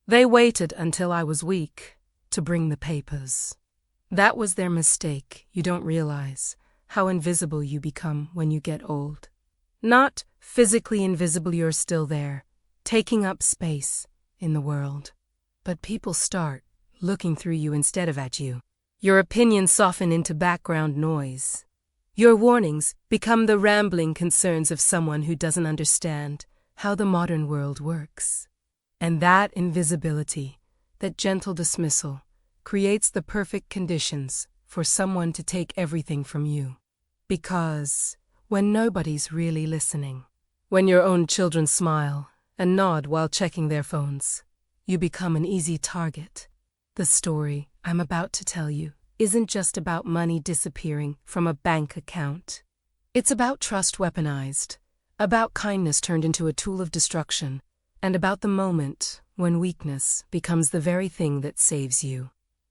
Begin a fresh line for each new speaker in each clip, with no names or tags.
They waited until I was weak to bring the papers. That was their mistake. You don't realize how invisible you become when you get old. Not physically invisible, you're still there, taking up space in the world. But people start looking through you instead of at you. Your opinions soften into background noise. Your warnings become the rambling concerns of someone who doesn't understand how the modern world works. And that invisibility, that gentle dismissal, creates the perfect conditions for someone to take everything from you. Because when nobody's really listening, when your own children smile and nod while checking their phones, you become an easy target. The story I'm about to tell you isn't just about money disappearing from a bank account. It's about trust weaponized, about kindness turned into a tool of destruction, and about the moment when weakness becomes the very thing that saves you.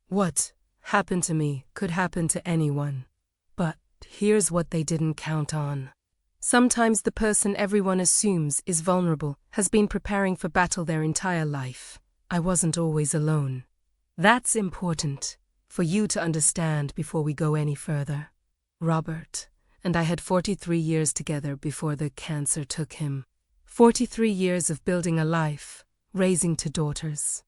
What happened to me could happen to anyone. But here's what they didn't count on. Sometimes the person everyone assumes is vulnerable has been preparing for battle their entire life. I wasn't always alone. That's important for you to understand before we go any further. Robert and I had 43 years together before the cancer took him. 43 years of building a life, raising two daughters,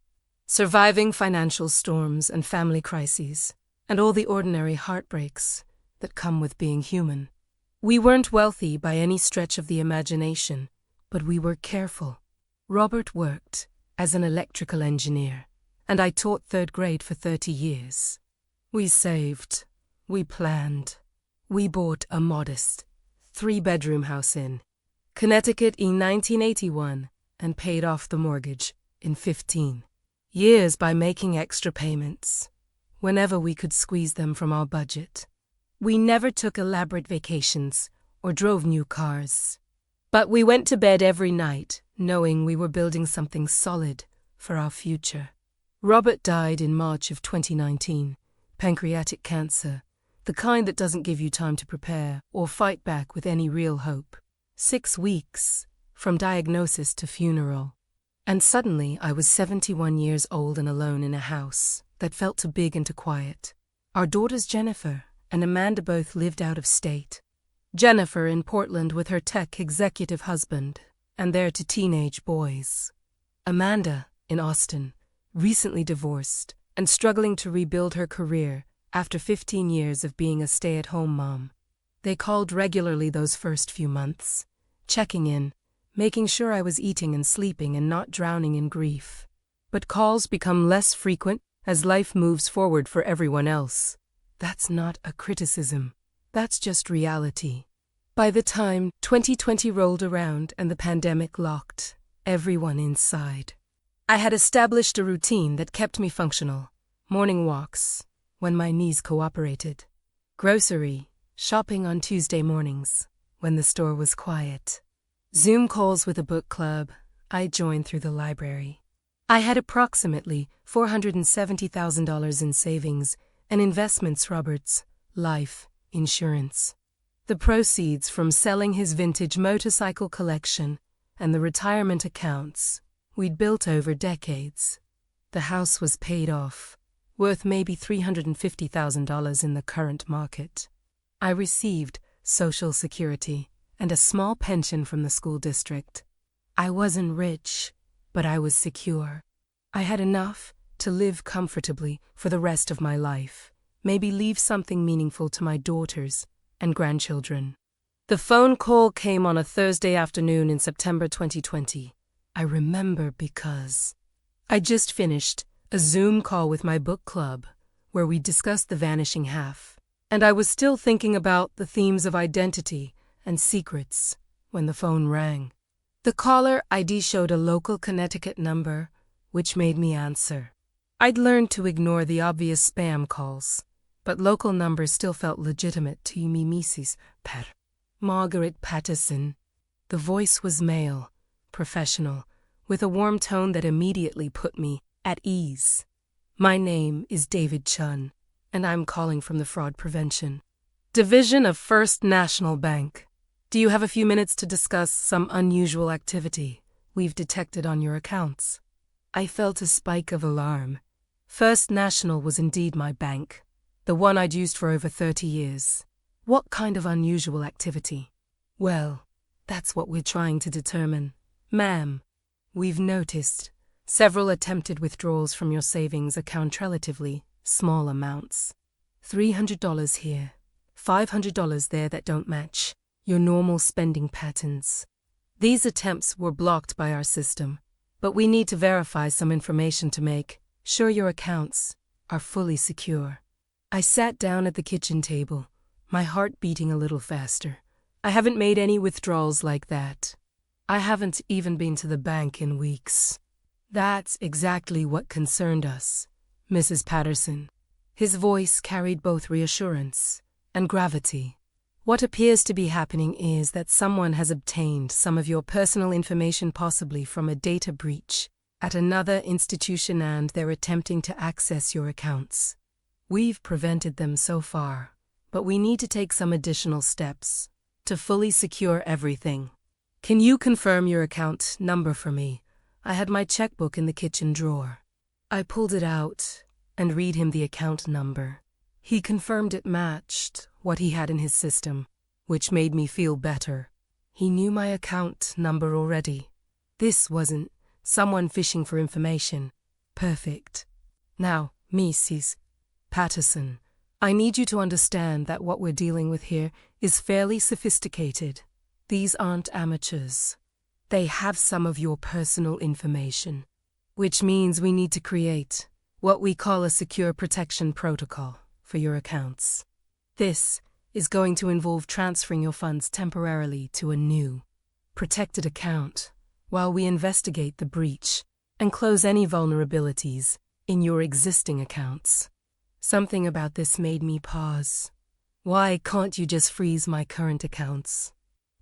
surviving financial storms and family crises, and all the ordinary heartbreaks that come with being human. We weren't wealthy by any stretch of the imagination, but we were careful. Robert worked as an electrical engineer, and I taught third grade for 30 years. We saved, we planned, we bought a modest 3-bedroom house in Connecticut in 1981 and paid off the mortgage in 15 years by making extra payments whenever we could squeeze them from our budget. We never took elaborate vacations or drove new cars, but we went to bed every night knowing we were building something solid for our future. Robert died in March of 2019, pancreatic cancer, the kind that doesn't give you time to prepare or fight back with any real hope. 6 weeks from diagnosis to funeral. And suddenly I was 71 years old and alone in a house that felt too big and too quiet. Our daughters Jennifer and Amanda both lived out of state. Jennifer in Portland with her tech executive husband and their 2 teenage boys. Amanda in Austin, recently divorced and struggling to rebuild her career after 15 years of being a stay-at-home mom. They called regularly those first few months, checking in, making sure I was eating and sleeping and not drowning in grief. But calls become less frequent as life moves forward for everyone else. That's not a criticism. That's just reality. By the time 2020 rolled around and the pandemic locked everyone inside, I had established a routine that kept me functional. Morning walks, when my knees cooperated. Grocery shopping on Tuesday mornings, when the store was quiet. Zoom calls with a book club I joined through the library. I had approximately $470,000 in savings and investments. Robert's life insurance. The proceeds from selling his vintage motorcycle collection and the retirement accounts we'd built over decades. The house was paid off, worth maybe $350,000 in the current market. I received Social Security and a small pension from the school district. I wasn't rich, but I was secure. I had enough to live comfortably for the rest of my life, maybe leave something meaningful to my daughters and grandchildren. The phone call came on a Thursday afternoon in September 2020. I remember because I just finished a Zoom call with my book club where we discussed The Vanishing Half, and I was still thinking about the themes of identity and secrets when the phone rang. The caller ID showed a local Connecticut number, which made me answer. I'd learned to ignore the obvious spam calls, but local numbers still felt legitimate to me. Mrs. Margaret Patterson. The voice was male, professional, with a warm tone that immediately put me at ease. My name is David Chun, and I'm calling from the Fraud Prevention Division of First National Bank. Do you have a few minutes to discuss some unusual activity we've detected on your accounts? I felt a spike of alarm. First National was indeed my bank, the one I'd used for over 30 years. What kind of unusual activity? Well, that's what we're trying to determine. Ma'am, we've noticed several attempted withdrawals from your savings account, relatively small amounts. $300 here, $500 there that don't match your normal spending patterns. These attempts were blocked by our system, but we need to verify some information to make sure your accounts are fully secure. I sat down at the kitchen table, my heart beating a little faster. I haven't made any withdrawals like that. I haven't even been to the bank in weeks. That's exactly what concerned us, Mrs. Patterson. His voice carried both reassurance and gravity. What appears to be happening is that someone has obtained some of your personal information, possibly from a data breach at another institution, and they're attempting to access your accounts. We've prevented them so far, but we need to take some additional steps to fully secure everything. Can you confirm your account number for me? I had my checkbook in the kitchen drawer. I pulled it out and read him the account number. He confirmed it matched what he had in his system, which made me feel better. He knew my account number already. This wasn't someone fishing for information. Perfect. Now, Mrs. Patterson, I need you to understand that what we're dealing with here is fairly sophisticated. These aren't amateurs. They have some of your personal information, which means we need to create what we call a secure protection protocol for your accounts. This is going to involve transferring your funds temporarily to a new, protected account while we investigate the breach and close any vulnerabilities in your existing accounts. Something about this made me pause. Why can't you just freeze my current accounts?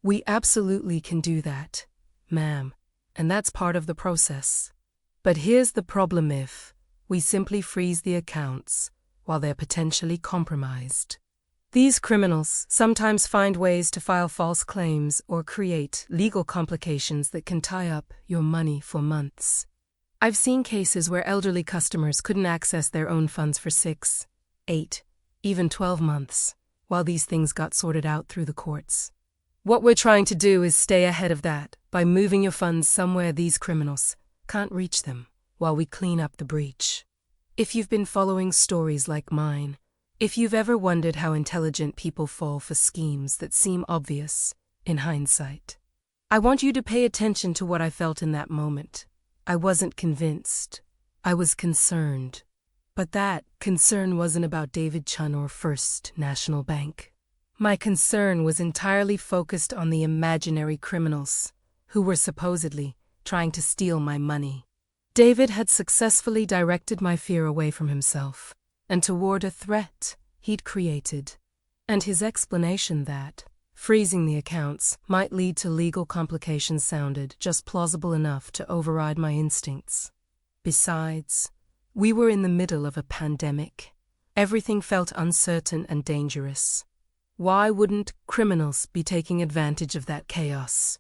We absolutely can do that, ma'am, and that's part of the process. But here's the problem: if we simply freeze the accounts while they're potentially compromised. These criminals sometimes find ways to file false claims or create legal complications that can tie up your money for months. I've seen cases where elderly customers couldn't access their own funds for 6, 8, even 12 months, while these things got sorted out through the courts. What we're trying to do is stay ahead of that by moving your funds somewhere these criminals can't reach them while we clean up the breach. If you've been following stories like mine, if you've ever wondered how intelligent people fall for schemes that seem obvious in hindsight, I want you to pay attention to what I felt in that moment. I wasn't convinced. I was concerned. But that concern wasn't about David Chun or First National Bank. My concern was entirely focused on the imaginary criminals who were supposedly trying to steal my money. David had successfully directed my fear away from himself and toward a threat he'd created, and his explanation that freezing the accounts might lead to legal complications sounded just plausible enough to override my instincts. Besides, we were in the middle of a pandemic. Everything felt uncertain and dangerous. Why wouldn't criminals be taking advantage of that chaos?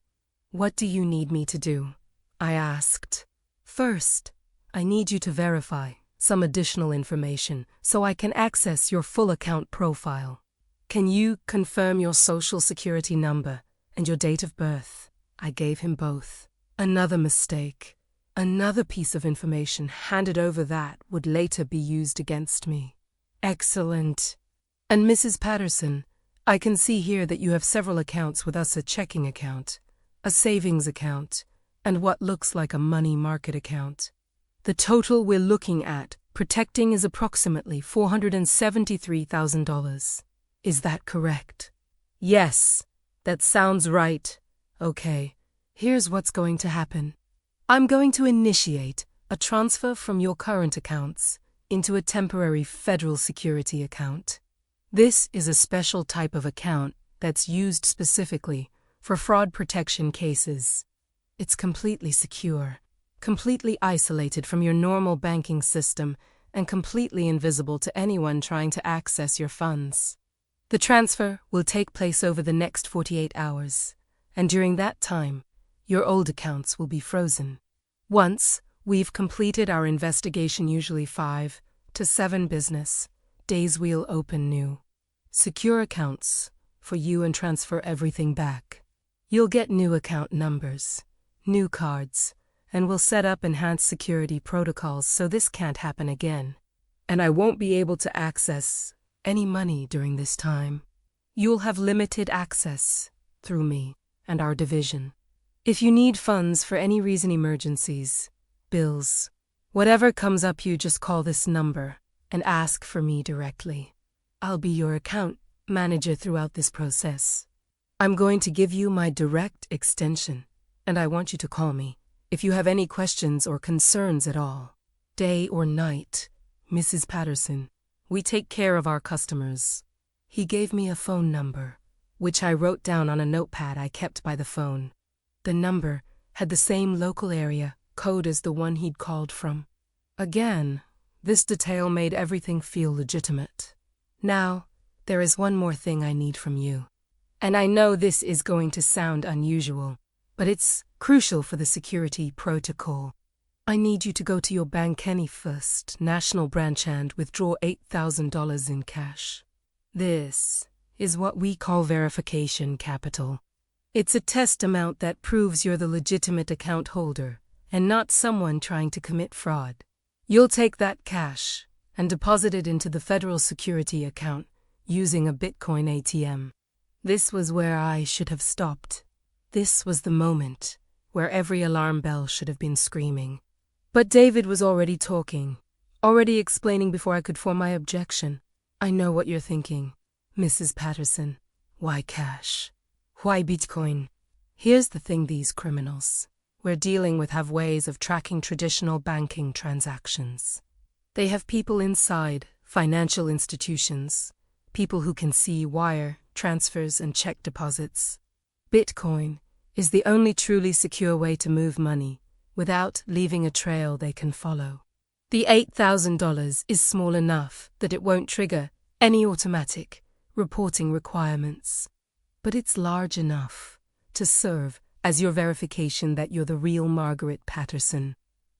What do you need me to do? I asked. First, I need you to verify some additional information so I can access your full account profile. Can you confirm your social security number and your date of birth? I gave him both. Another mistake. Another piece of information handed over that would later be used against me. Excellent. And Mrs. Patterson, I can see here that you have several accounts with us: a checking account, a savings account, and what looks like a money market account. The total we're looking at protecting is approximately $473,000. Is that correct? Yes, that sounds right. Okay, here's what's going to happen. I'm going to initiate a transfer from your current accounts into a temporary federal security account. This is a special type of account that's used specifically for fraud protection cases. It's completely secure, completely isolated from your normal banking system, and completely invisible to anyone trying to access your funds. The transfer will take place over the next 48 hours, and during that time, your old accounts will be frozen. Once We've completed our investigation. Usually 5 to 7 business days we'll open new secure accounts for you and transfer everything back. You'll get new account numbers, new cards, and we'll set up enhanced security protocols so this can't happen again. And I won't be able to access any money during this time. You'll have limited access through me and our division. If you need funds for any reason, emergencies, bills, whatever comes up, you just call this number and ask for me directly. I'll be your account manager throughout this process. I'm going to give you my direct extension, and I want you to call me if you have any questions or concerns at all. Day or night, Mrs. Patterson, we take care of our customers. He gave me a phone number, which I wrote down on a notepad I kept by the phone. The number had the same local area code as the one he'd called from. Again, this detail made everything feel legitimate. Now, there is one more thing I need from you. And I know this is going to sound unusual, but it's crucial for the security protocol. I need you to go to your bank, Kenny First National Branch, and withdraw $8,000 in cash. This is what we call verification capital. It's a test amount that proves you're the legitimate account holder and not someone trying to commit fraud. You'll take that cash and deposit it into the federal security account using a Bitcoin ATM. This was where I should have stopped. This was the moment where every alarm bell should have been screaming. But David was already talking, already explaining before I could form my objection. I know what you're thinking, Mrs. Patterson. Why cash? Why Bitcoin? Here's the thing, these criminals we're dealing with have ways of tracking traditional banking transactions. They have people inside financial institutions, people who can see wire transfers and check deposits. Bitcoin is the only truly secure way to move money without leaving a trail they can follow. The $8,000 is small enough that it won't trigger any automatic reporting requirements, but it's large enough to serve as your verification that you're the real Margaret Patterson.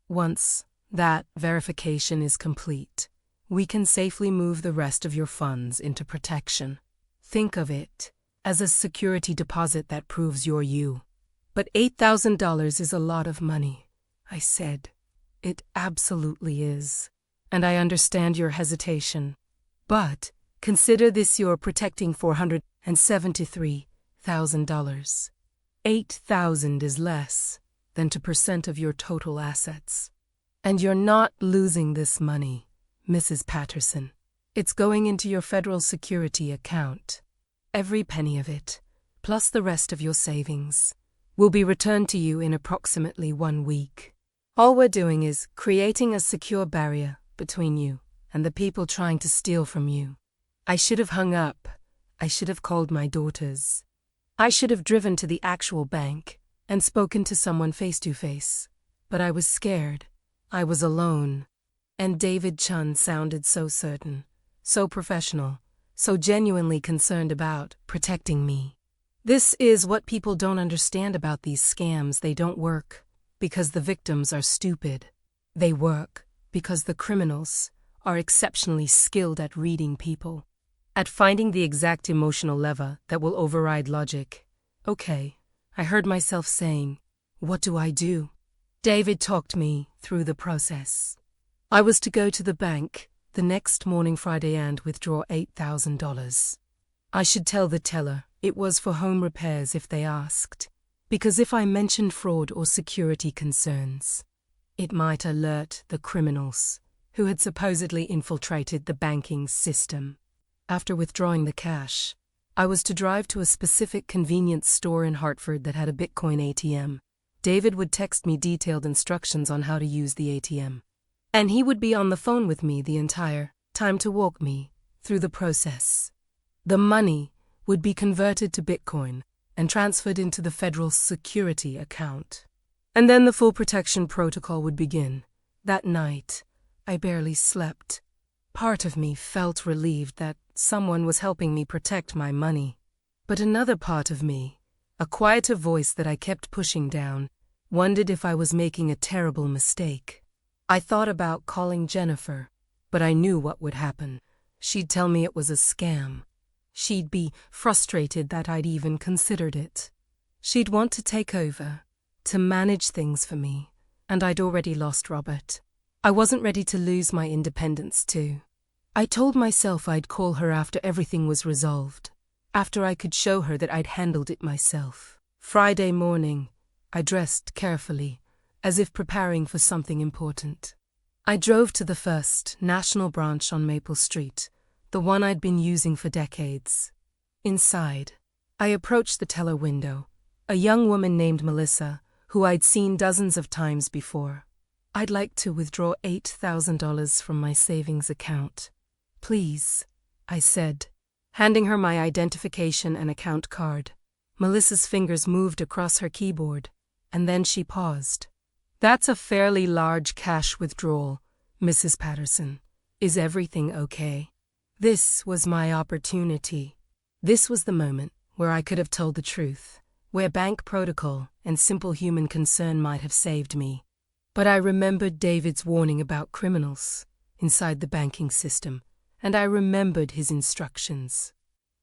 Once that verification is complete, we can safely move the rest of your funds into protection. Think of it as a security deposit that proves you're you. But $8,000 is a lot of money, I said. It absolutely is. And I understand your hesitation. But consider this: you're protecting $473,000. $8,000 is less than 2% of your total assets. And you're not losing this money, Mrs. Patterson. It's going into your federal security account. Every penny of it, plus the rest of your savings, will be returned to you in approximately 1 week. All we're doing is creating a secure barrier between you and the people trying to steal from you. I should have hung up. I should have called my daughters. I should have driven to the actual bank and spoken to someone face to face. But I was scared. I was alone. And David Chun sounded so certain, so professional, so genuinely concerned about protecting me. This is what people don't understand about these scams. They don't work because the victims are stupid. They work because the criminals are exceptionally skilled at reading people, at finding the exact emotional lever that will override logic. Okay, I heard myself saying, what do I do? David talked me through the process. I was to go to the bank the next morning, Friday, and withdraw $8,000. I should tell the teller it was for home repairs if they asked, because if I mentioned fraud or security concerns, it might alert the criminals who had supposedly infiltrated the banking system. After withdrawing the cash, I was to drive to a specific convenience store in Hartford that had a Bitcoin ATM. David would text me detailed instructions on how to use the ATM. And he would be on the phone with me the entire time to walk me through the process. The money would be converted to Bitcoin and transferred into the federal security account. And then the full protection protocol would begin. That night, I barely slept. Part of me felt relieved that someone was helping me protect my money. But another part of me, a quieter voice that I kept pushing down, Wondered if I was making a terrible mistake. I thought about calling Jennifer, but I knew what would happen. She'd tell me it was a scam. She'd be frustrated that I'd even considered it. She'd want to take over, to manage things for me, and I'd already lost Robert. I wasn't ready to lose my independence too. I told myself I'd call her after everything was resolved, after I could show her that I'd handled it myself. Friday morning, I dressed carefully, as if preparing for something important. I drove to the First National branch on Maple Street, the one I'd been using for decades. Inside, I approached the teller window, a young woman named Melissa, who I'd seen dozens of times before. I'd like to withdraw $8,000 from my savings account. Please, I said, handing her my identification and account card. Melissa's fingers moved across her keyboard, and then she paused. That's a fairly large cash withdrawal, Mrs. Patterson. Is everything okay? This was my opportunity. This was the moment where I could have told the truth, where bank protocol and simple human concern might have saved me. But I remembered David's warning about criminals inside the banking system, and I remembered his instructions.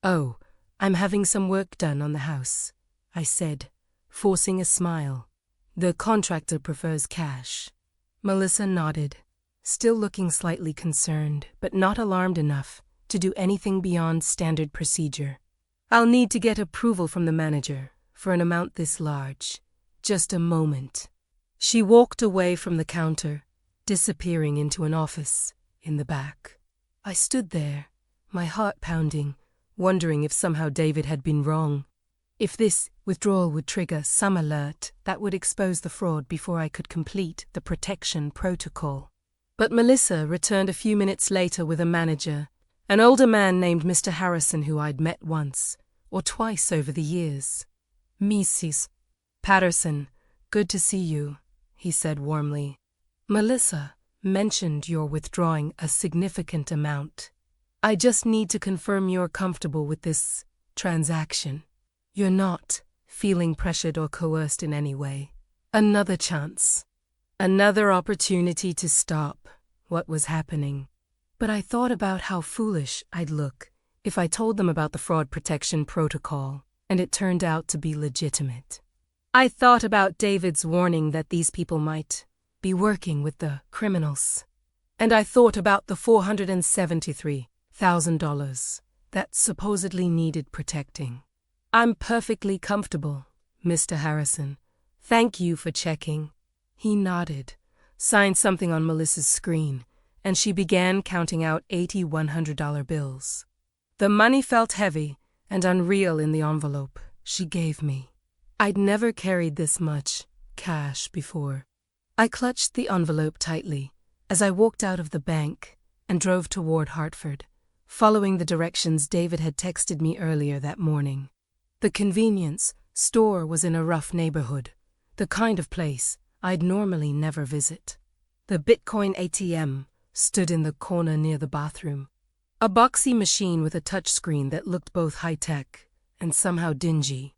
Oh, I'm having some work done on the house, I said, forcing a smile. The contractor prefers cash. Melissa nodded, still looking slightly concerned, but not alarmed enough to do anything beyond standard procedure. I'll need to get approval from the manager for an amount this large. Just a moment. She walked away from the counter, disappearing into an office in the back. I stood there, my heart pounding, wondering if somehow David had been wrong. If this withdrawal would trigger some alert that would expose the fraud before I could complete the protection protocol. But Melissa returned a few minutes later with a manager, an older man named Mr. Harrison who I'd met once or twice over the years. Mrs. Patterson, good to see you, he said warmly. Melissa mentioned you're withdrawing a significant amount. I just need to confirm you're comfortable with this transaction. You're not feeling pressured or coerced in any way. Another chance. Another opportunity to stop what was happening. But I thought about how foolish I'd look if I told them about the fraud protection protocol, and it turned out to be legitimate. I thought about David's warning that these people might be working with the criminals. And I thought about the $473,000 that supposedly needed protecting. I'm perfectly comfortable, Mr. Harrison. Thank you for checking. He nodded, signed something on Melissa's screen, and she began counting out 80 $100 bills. The money felt heavy and unreal in the envelope she gave me. I'd never carried this much cash before. I clutched the envelope tightly as I walked out of the bank and drove toward Hartford, following the directions David had texted me earlier that morning. The convenience store was in a rough neighborhood, the kind of place I'd normally never visit. The Bitcoin ATM stood in the corner near the bathroom, a boxy machine with a touchscreen that looked both high-tech and somehow dingy.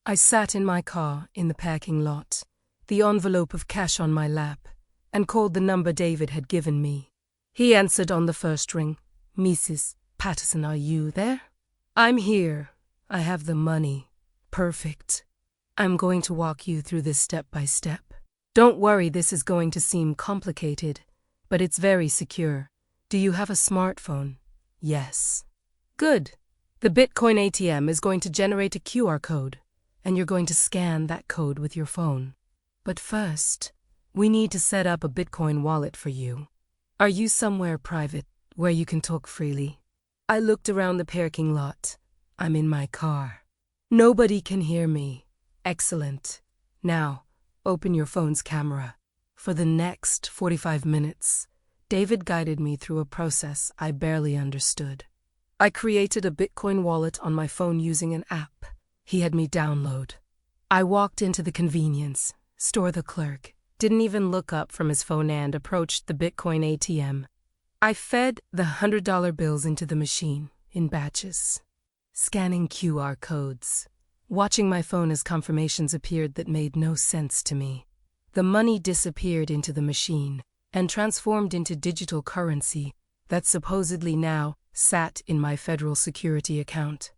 I sat in my car in the parking lot, the envelope of cash on my lap, and called the number David had given me. He answered on the first ring. Mrs. Patterson, are you there? I'm here. I have the money. Perfect. I'm going to walk you through this step by step. Don't worry, this is going to seem complicated, but it's very secure. Do you have a smartphone? Yes. Good. The Bitcoin ATM is going to generate a QR code, and you're going to scan that code with your phone. But first, we need to set up a Bitcoin wallet for you. Are you somewhere private where you can talk freely? I looked around the parking lot. I'm in my car. Nobody can hear me. Excellent. Now, open your phone's camera. For the next 45 minutes, David guided me through a process I barely understood. I created a Bitcoin wallet on my phone using an app he had me download. I walked into the convenience store. The clerk didn't even look up from his phone and approached the Bitcoin ATM. I fed the $100 bills into the machine in batches, scanning QR codes, watching my phone as confirmations appeared that made no sense to me. The money disappeared into the machine and transformed into digital currency that supposedly now sat in my federal security account.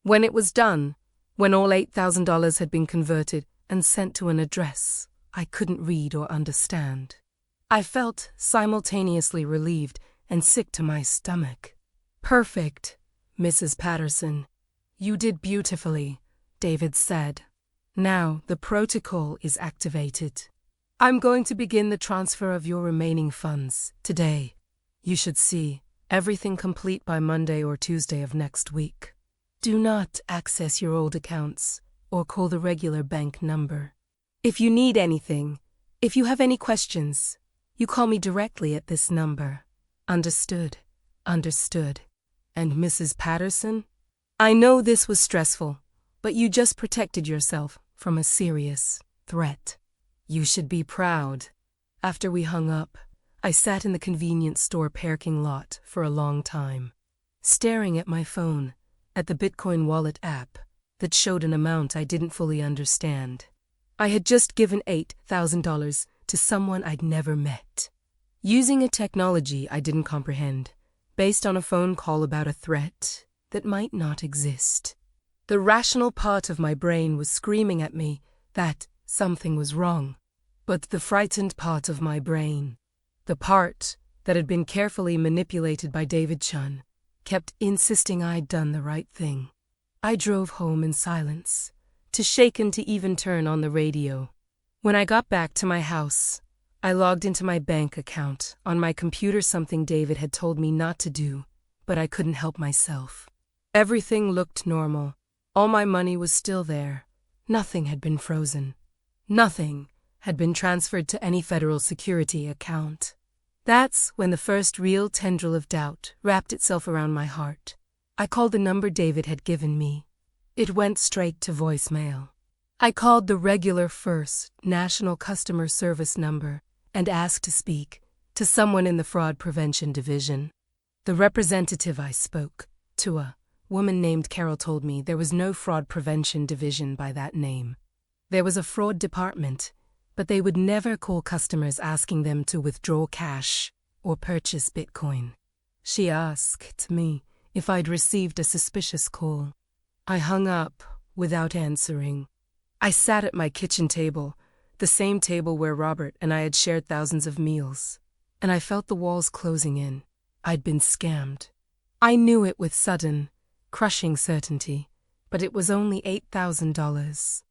When it was done, when all $8,000 had been converted and sent to an address I couldn't read or understand, I felt simultaneously relieved and sick to my stomach. "Perfect, Mrs. Patterson. You did beautifully," David said. "Now the protocol is activated. I'm going to begin the transfer of your remaining funds today. You should see everything complete by Monday or Tuesday of next week. Do not access your old accounts or call the regular bank number. If you need anything, if you have any questions, you call me directly at this number. Understood? Understood. And Mrs. Patterson? I know this was stressful, but you just protected yourself from a serious threat. You should be proud." After we hung up, I sat in the convenience store parking lot for a long time, staring at my phone, at the Bitcoin wallet app that showed an amount I didn't fully understand. I had just given $8,000 to someone I'd never met, using a technology I didn't comprehend, based on a phone call about a threat that might not exist. The rational part of my brain was screaming at me that something was wrong, but the frightened part of my brain, the part that had been carefully manipulated by David Chun, kept insisting I'd done the right thing. I drove home in silence, too shaken to even turn on the radio. When I got back to my house, I logged into my bank account on my computer, something David had told me not to do, but I couldn't help myself. Everything looked normal. All my money was still there. Nothing had been frozen. Nothing had been transferred to any federal security account. That's when the first real tendril of doubt wrapped itself around my heart. I called the number David had given me. It went straight to voicemail. I called the regular First National Customer Service number and asked to speak to someone in the Fraud Prevention Division. The representative I spoke to, a woman named Carol, told me there was no Fraud Prevention Division by that name. There was a fraud department, but they would never call customers asking them to withdraw cash or purchase Bitcoin. She asked me if I'd received a suspicious call. I hung up without answering. I sat at my kitchen table, the same table where Robert and I had shared thousands of meals, and I felt the walls closing in. I'd been scammed. I knew it with sudden, crushing certainty, but it was only $8,000.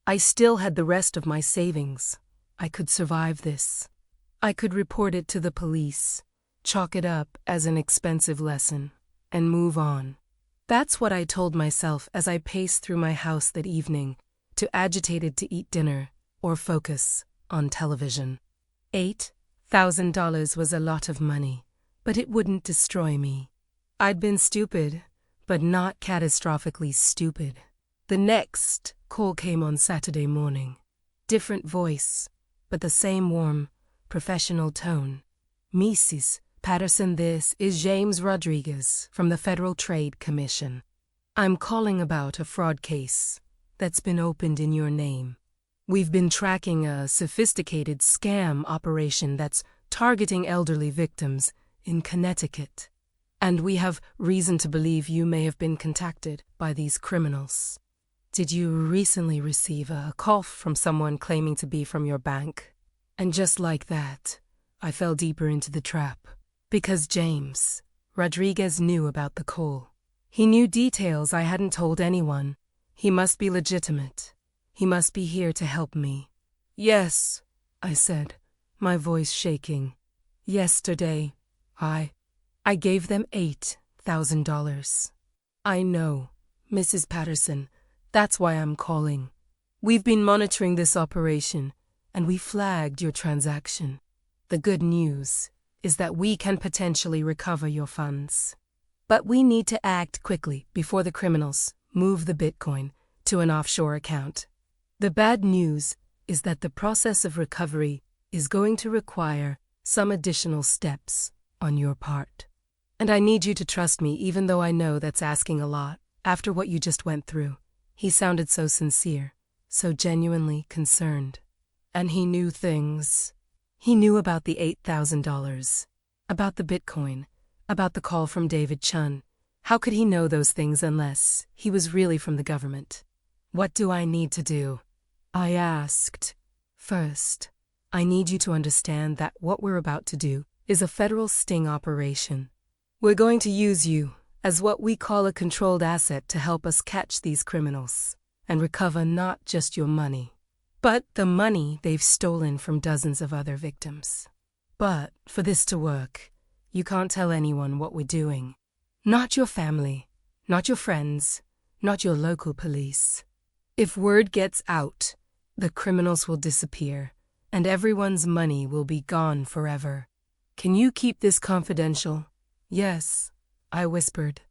I still had the rest of my savings. I could survive this. I could report it to the police, chalk it up as an expensive lesson, and move on. That's what I told myself as I paced through my house that evening, too agitated to eat dinner or focus on television. $8,000 was a lot of money, but it wouldn't destroy me. I'd been stupid, but not catastrophically stupid. The next call came on Saturday morning. Different voice, but the same warm, professional tone. "Mrs. Patterson, this is James Rodriguez from the Federal Trade Commission. I'm calling about a fraud case that's been opened in your name. We've been tracking a sophisticated scam operation that's targeting elderly victims in Connecticut, and we have reason to believe you may have been contacted by these criminals. Did you recently receive a call from someone claiming to be from your bank?" And just like that, I fell deeper into the trap. Because James Rodriguez knew about the call. He knew details I hadn't told anyone. He must be legitimate. He must be here to help me. "Yes," I said, my voice shaking. "Yesterday, I gave them $8,000. I know, Mrs. Patterson. That's why I'm calling. We've been monitoring this operation, and we flagged your transaction. The good news is that we can potentially recover your funds. But we need to act quickly before the criminals move the Bitcoin to an offshore account. The bad news is that the process of recovery is going to require some additional steps on your part. And I need you to trust me, even though I know that's asking a lot after what you just went through." He sounded so sincere, so genuinely concerned. And he knew things. He knew about the $8,000, about the Bitcoin, about the call from David Chun. How could he know those things unless he was really from the government? What do I need to do? I asked. First, I need you to understand that what we're about to do is a federal sting operation. We're going to use you as what we call a controlled asset to help us catch these criminals and recover not just your money, but the money they've stolen from dozens of other victims. But for this to work, you can't tell anyone what we're doing. Not your family, not your friends, not your local police. If word gets out, the criminals will disappear, and everyone's money will be gone forever. Can you keep this confidential? Yes, I whispered.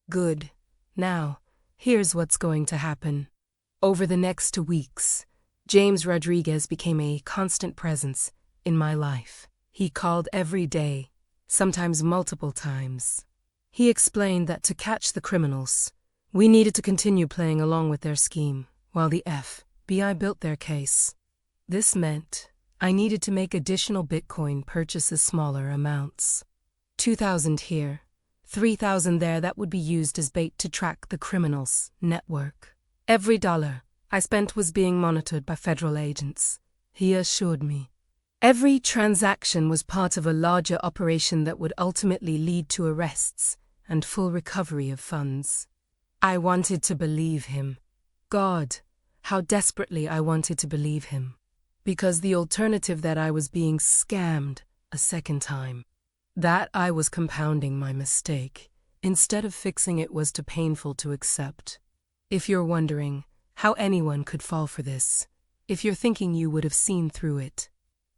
Good. Now, here's what's going to happen. Over the next 2 weeks, James Rodriguez became a constant presence in my life. He called every day, sometimes multiple times. He explained that to catch the criminals, we needed to continue playing along with their scheme while the FBI built their case. This meant I needed to make additional Bitcoin purchases smaller amounts. 2,000 here, 3,000 there that would be used as bait to track the criminals' network. Every dollar I spent was being monitored by federal agents, he assured me. Every transaction was part of a larger operation that would ultimately lead to arrests and full recovery of funds. I wanted to believe him. God, how desperately I wanted to believe him. Because the alternative that I was being scammed a second time, that I was compounding my mistake, instead of fixing it, was too painful to accept. If you're wondering how anyone could fall for this, if you're thinking you would have seen through it,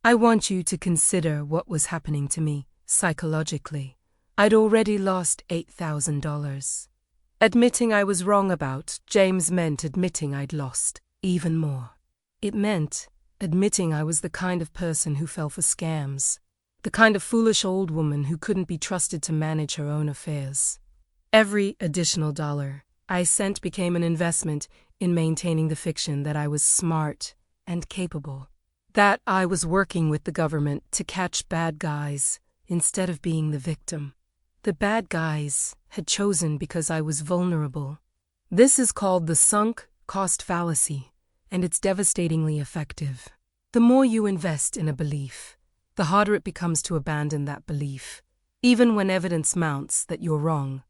I want you to consider what was happening to me psychologically. I'd already lost $8,000. Admitting I was wrong about James meant admitting I'd lost even more. It meant admitting I was the kind of person who fell for scams, the kind of foolish old woman who couldn't be trusted to manage her own affairs. Every additional dollar I sent became an investment in maintaining the fiction that I was smart and capable, that I was working with the government to catch bad guys instead of being the victim. The bad guys had chosen because I was vulnerable. This is called the sunk cost fallacy, and it's devastatingly effective. The more you invest in a belief, the harder it becomes to abandon that belief, even when evidence mounts that you're wrong.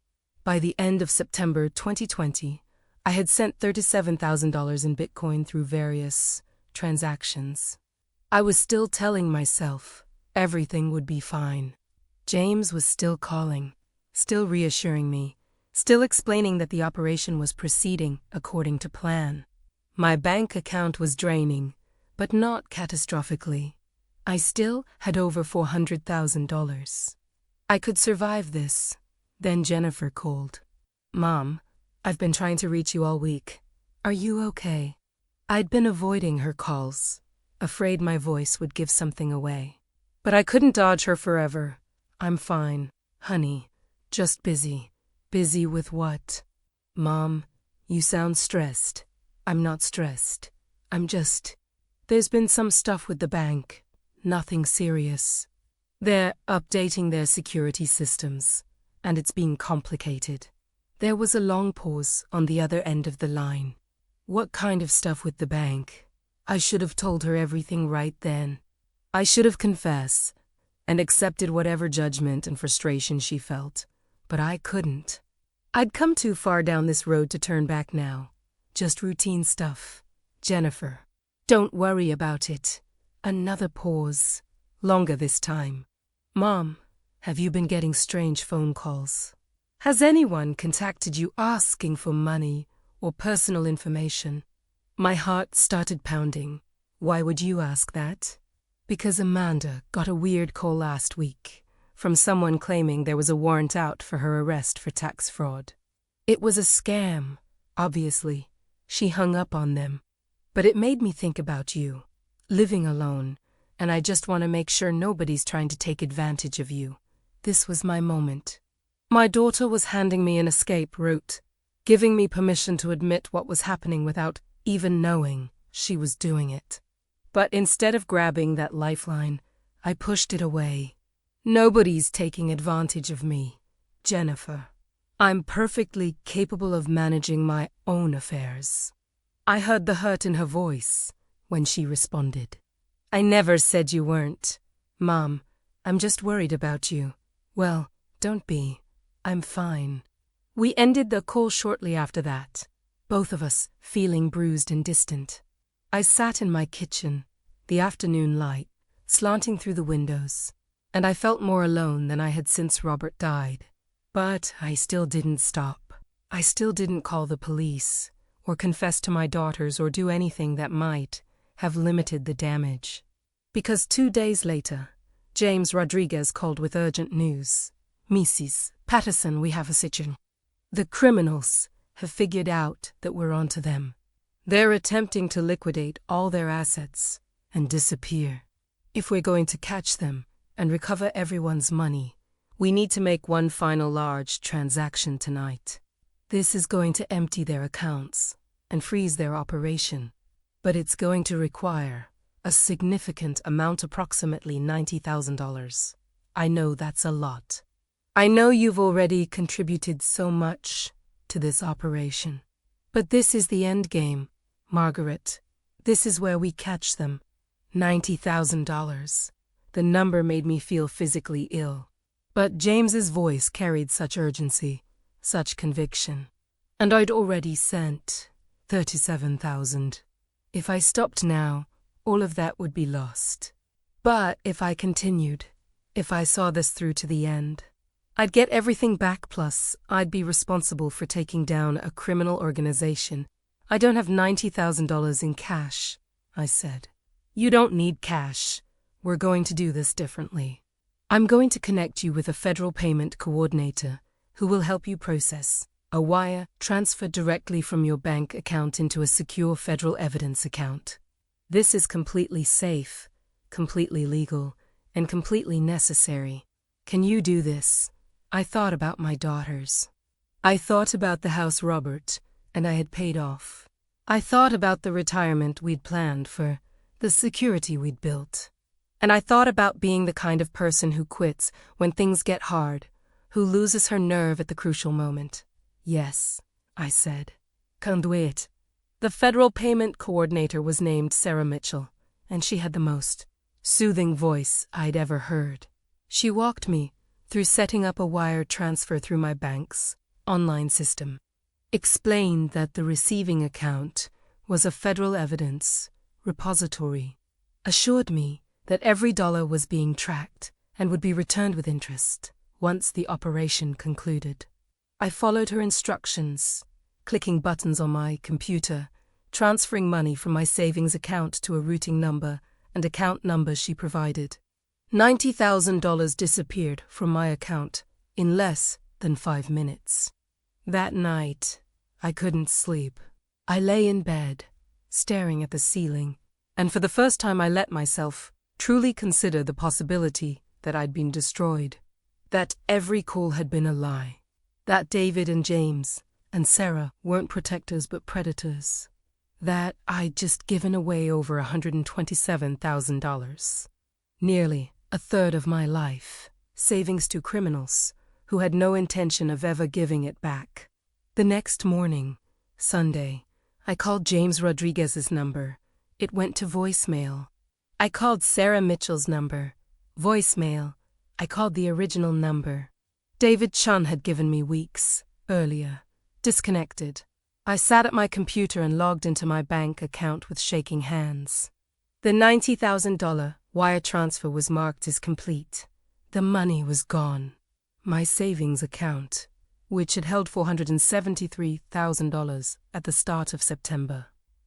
By the end of September 2020, I had sent $37,000 in Bitcoin through various transactions. I was still telling myself everything would be fine. James was still calling, still reassuring me, still explaining that the operation was proceeding according to plan. My bank account was draining, but not catastrophically. I still had over $400,000. I could survive this. Then Jennifer called. Mom, I've been trying to reach you all week. Are you okay? I'd been avoiding her calls, afraid my voice would give something away. But I couldn't dodge her forever. I'm fine, honey. Just busy. Busy with what? Mom, you sound stressed. I'm not stressed. There's been some stuff with the bank. Nothing serious. They're updating their security systems, and it's been complicated. There was a long pause on the other end of the line. What kind of stuff with the bank? I should have told her everything right then. I should have confessed and accepted whatever judgment and frustration she felt, but I couldn't. I'd come too far down this road to turn back now. Just routine stuff. Jennifer, don't worry about it. Another pause. Longer this time. Mom, have you been getting strange phone calls? Has anyone contacted you asking for money or personal information? My heart started pounding. Why would you ask that? Because Amanda got a weird call last week from someone claiming there was a warrant out for her arrest for tax fraud. It was a scam, obviously. She hung up on them. But it made me think about you, living alone, and I just want to make sure nobody's trying to take advantage of you. This was my moment. My daughter was handing me an escape route, giving me permission to admit what was happening without even knowing she was doing it. But instead of grabbing that lifeline, I pushed it away. Nobody's taking advantage of me, Jennifer. I'm perfectly capable of managing my own affairs. I heard the hurt in her voice when she responded. I never said you weren't. Mom, I'm just worried about you. Well, don't be. I'm fine. We ended the call shortly after that, both of us feeling bruised and distant. I sat in my kitchen, the afternoon light slanting through the windows, and I felt more alone than I had since Robert died. But I still didn't stop. I still didn't call the police, or confess to my daughters, or do anything that might have limited the damage. Because 2 days later, James Rodriguez called with urgent news. Mrs. Patterson, we have a situation. The criminals have figured out that we're onto them. They're attempting to liquidate all their assets and disappear. If we're going to catch them and recover everyone's money, we need to make one final large transaction tonight. This is going to empty their accounts and freeze their operation, but it's going to require a significant amount, approximately $90,000. I know that's a lot. I know you've already contributed so much to this operation. But this is the end game, Margaret. This is where we catch them. $90,000. The number made me feel physically ill. But James's voice carried such urgency, such conviction. And I'd already sent $37,000. If I stopped now, all of that would be lost. But if I continued, if I saw this through to the end, I'd get everything back, plus I'd be responsible for taking down a criminal organization. I don't have $90,000 in cash, I said. You don't need cash. We're going to do this differently. I'm going to connect you with a federal payment coordinator who will help you process a wire transfer directly from your bank account into a secure federal evidence account. This is completely safe, completely legal, and completely necessary. Can you do this? I thought about my daughters. I thought about the house Robert and I had paid off. I thought about the retirement we'd planned for, the security we'd built. And I thought about being the kind of person who quits when things get hard, who loses her nerve at the crucial moment. Yes, I said. Can do it. The federal payment coordinator was named Sarah Mitchell, and she had the most soothing voice I'd ever heard. She walked me through setting up a wire transfer through my bank's online system, explained that the receiving account was a federal evidence repository, assured me that every dollar was being tracked and would be returned with interest once the operation concluded. I followed her instructions, clicking buttons on my computer, transferring money from my savings account to a routing number and account number she provided. $90,000 disappeared from my account in less than 5 minutes. That night, I couldn't sleep. I lay in bed, staring at the ceiling, and for the first time I let myself truly consider the possibility that I'd been destroyed, that every call had been a lie, that David and James and Sarah weren't protectors but predators, that I'd just given away over $127,000. Nearly a third of my life, savings to criminals who had no intention of ever giving it back. The next morning, Sunday, I called James Rodriguez's number. It went to voicemail. I called Sarah Mitchell's number. Voicemail. I called the original number. David Chun had given me weeks earlier. Disconnected. I sat at my computer and logged into my bank account with shaking hands. The $90,000 wire transfer was marked as complete. The money was gone. My savings account, which had held $473,000 at the start of September,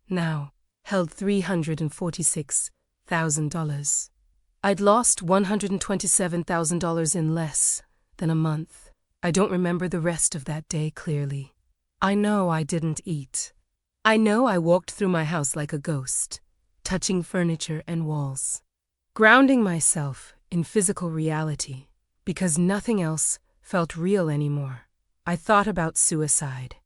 now held $346,000. I'd lost $127,000 in less than a month. I don't remember the rest of that day clearly. I know I didn't eat. I know I walked through my house like a ghost, touching furniture and walls, grounding myself in physical reality, because nothing else felt real anymore. I thought about suicide.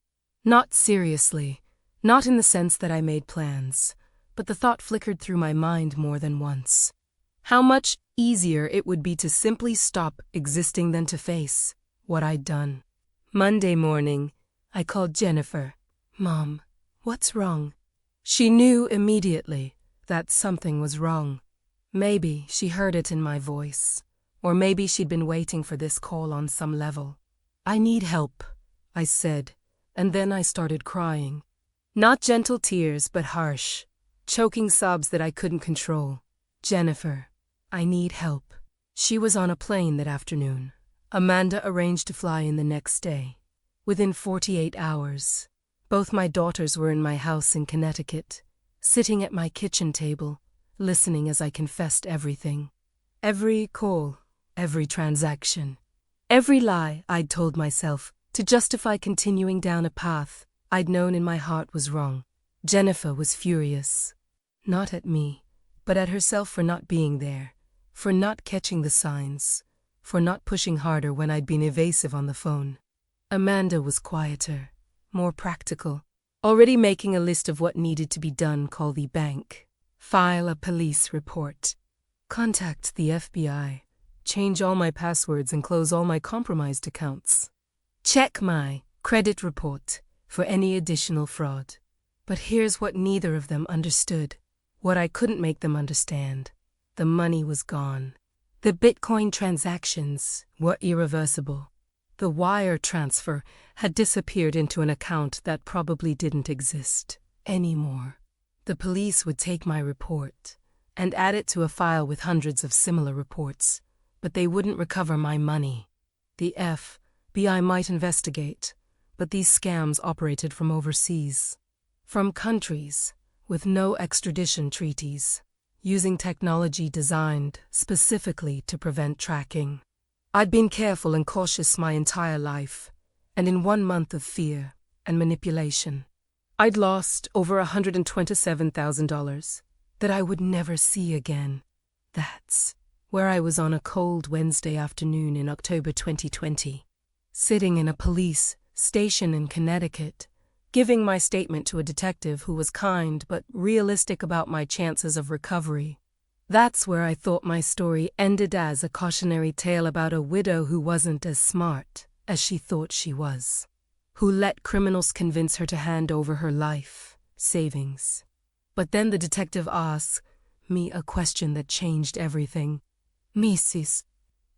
Not seriously, not in the sense that I made plans, but the thought flickered through my mind more than once. How much easier it would be to simply stop existing than to face what I'd done. Monday morning, I called Jennifer. "Mom, what's wrong?" She knew immediately that something was wrong. Maybe she heard it in my voice, or maybe she'd been waiting for this call on some level. "I need help," I said, and then I started crying. Not gentle tears, but harsh, choking sobs that I couldn't control. "Jennifer, I need help." She was on a plane that afternoon. Amanda arranged to fly in the next day. Within 48 hours, both my daughters were in my house in Connecticut, sitting at my kitchen table, listening as I confessed everything. Every call, every transaction, every lie I'd told myself to justify continuing down a path I'd known in my heart was wrong. Jennifer was furious. Not at me, but at herself for not being there, for not catching the signs, for not pushing harder when I'd been evasive on the phone. Amanda was quieter, more practical, already making a list of what needed to be done. Call the bank, file a police report, contact the FBI, change all my passwords and close all my compromised accounts, check my credit report for any additional fraud. But here's what neither of them understood, what I couldn't make them understand. The money was gone. The Bitcoin transactions were irreversible. The wire transfer had disappeared into an account that probably didn't exist anymore. The police would take my report and add it to a file with hundreds of similar reports, but they wouldn't recover my money. The FBI might investigate, but these scams operated from overseas, from countries with no extradition treaties, using technology designed specifically to prevent tracking. I'd been careful and cautious my entire life, and in 1 month of fear and manipulation, I'd lost over $127,000 that I would never see again. That's where I was on a cold Wednesday afternoon in October 2020, sitting in a police station in Connecticut, giving my statement to a detective who was kind but realistic about my chances of recovery. That's where I thought my story ended, as a cautionary tale about a widow who wasn't as smart as she thought she was, who let criminals convince her to hand over her life savings. But then the detective asked me a question that changed everything. "Mrs.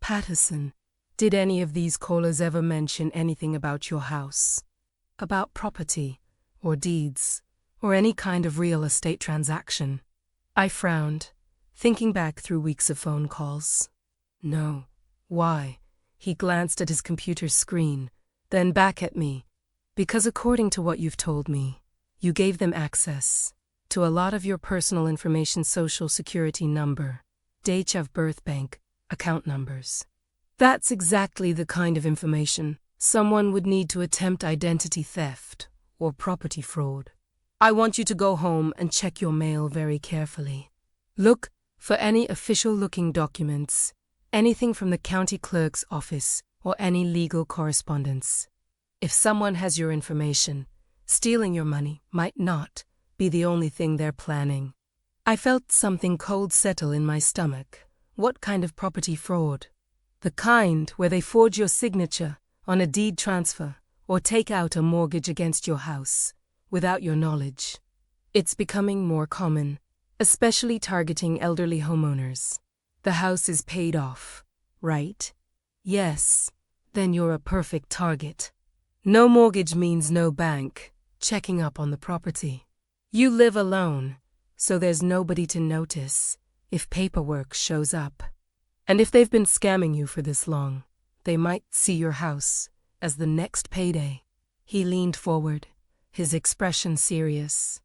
Patterson, did any of these callers ever mention anything about your house? About property, or deeds, or any kind of real estate transaction?" I frowned, thinking back through weeks of phone calls. "No." "Why?" He glanced at his computer screen, then back at me. "Because according to what you've told me, you gave them access to a lot of your personal information: social security number, date of birth, bank account numbers. That's exactly the kind of information someone would need to attempt identity theft or property fraud. I want you to go home and check your mail very carefully. Look for any official-looking documents, anything from the county clerk's office, or any legal correspondence. If someone has your information, stealing your money might not be the only thing they're planning." I felt something cold settle in my stomach. What kind of property fraud? The kind where they forge your signature on a deed transfer or take out a mortgage against your house without your knowledge. It's becoming more common, especially targeting elderly homeowners. The house is paid off, right? Yes, then you're a perfect target. No mortgage means no bank checking up on the property. You live alone, so there's nobody to notice if paperwork shows up. And if they've been scamming you for this long, they might see your house as the next payday. He leaned forward, his expression serious.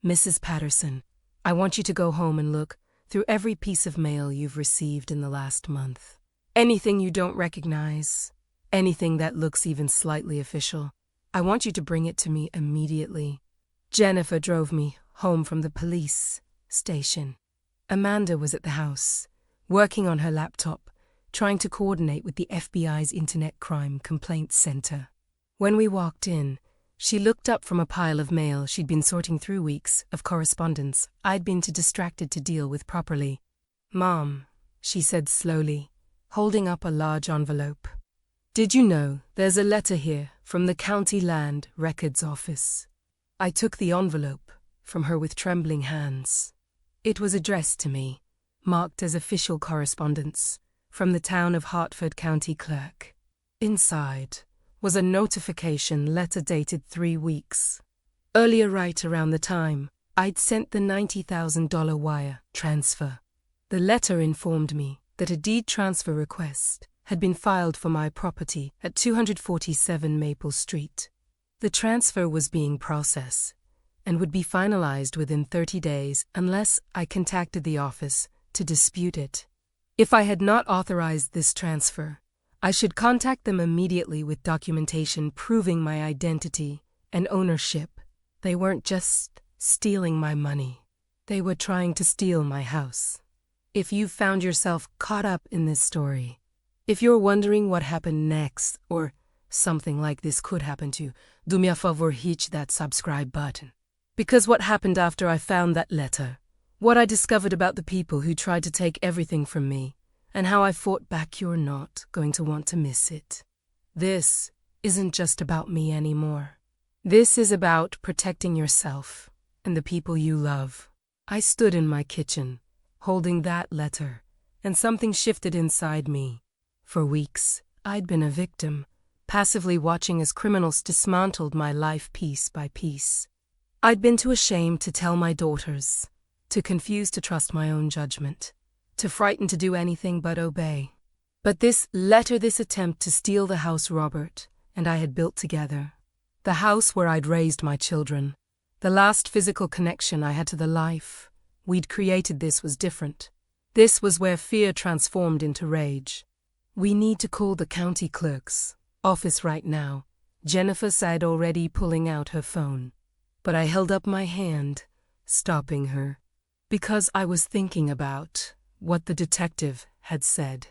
"Mrs. Patterson, I want you to go home and look through every piece of mail you've received in the last month. Anything you don't recognize, anything that looks even slightly official. I want you to bring it to me immediately." Jennifer drove me home from the police station. Amanda was at the house, working on her laptop, trying to coordinate with the FBI's Internet Crime Complaints Center. When we walked in, She looked up from a pile of mail she'd been sorting through, weeks of correspondence I'd been too distracted to deal with properly. "Mom," she said slowly, holding up a large envelope. "Did you know there's a letter here from the County Land Records Office?" I took the envelope from her with trembling hands. It was addressed to me, marked as official correspondence, from the town of Hartford County Clerk. Inside was a notification letter dated 3 weeks earlier, right around the time I'd sent the $90,000 wire transfer. The letter informed me that a deed transfer request had been filed for my property at 247 Maple Street. The transfer was being processed and would be finalized within 30 days unless I contacted the office to dispute it. If I had not authorized this transfer, I should contact them immediately with documentation proving my identity and ownership. They weren't just stealing my money. They were trying to steal my house. If you've found yourself caught up in this story, if you're wondering what happened next or something like this could happen to you, do me a favor, hit that subscribe button. Because what happened after I found that letter, what I discovered about the people who tried to take everything from me, and how I fought back, you're not going to want to miss it. This isn't just about me anymore. This is about protecting yourself and the people you love. I stood in my kitchen, holding that letter, and something shifted inside me. For weeks, I'd been a victim, passively watching as criminals dismantled my life piece by piece. I'd been too ashamed to tell my daughters, too confused to trust my own judgment, too frightened to do anything but obey. But this letter, this attempt to steal the house Robert and I had built together, the house where I'd raised my children, the last physical connection I had to the life we'd created, this was different. This was where fear transformed into rage. "We need to call the county clerk's office right now," Jennifer said, already pulling out her phone. But I held up my hand, stopping her, because I was thinking about what the detective had said,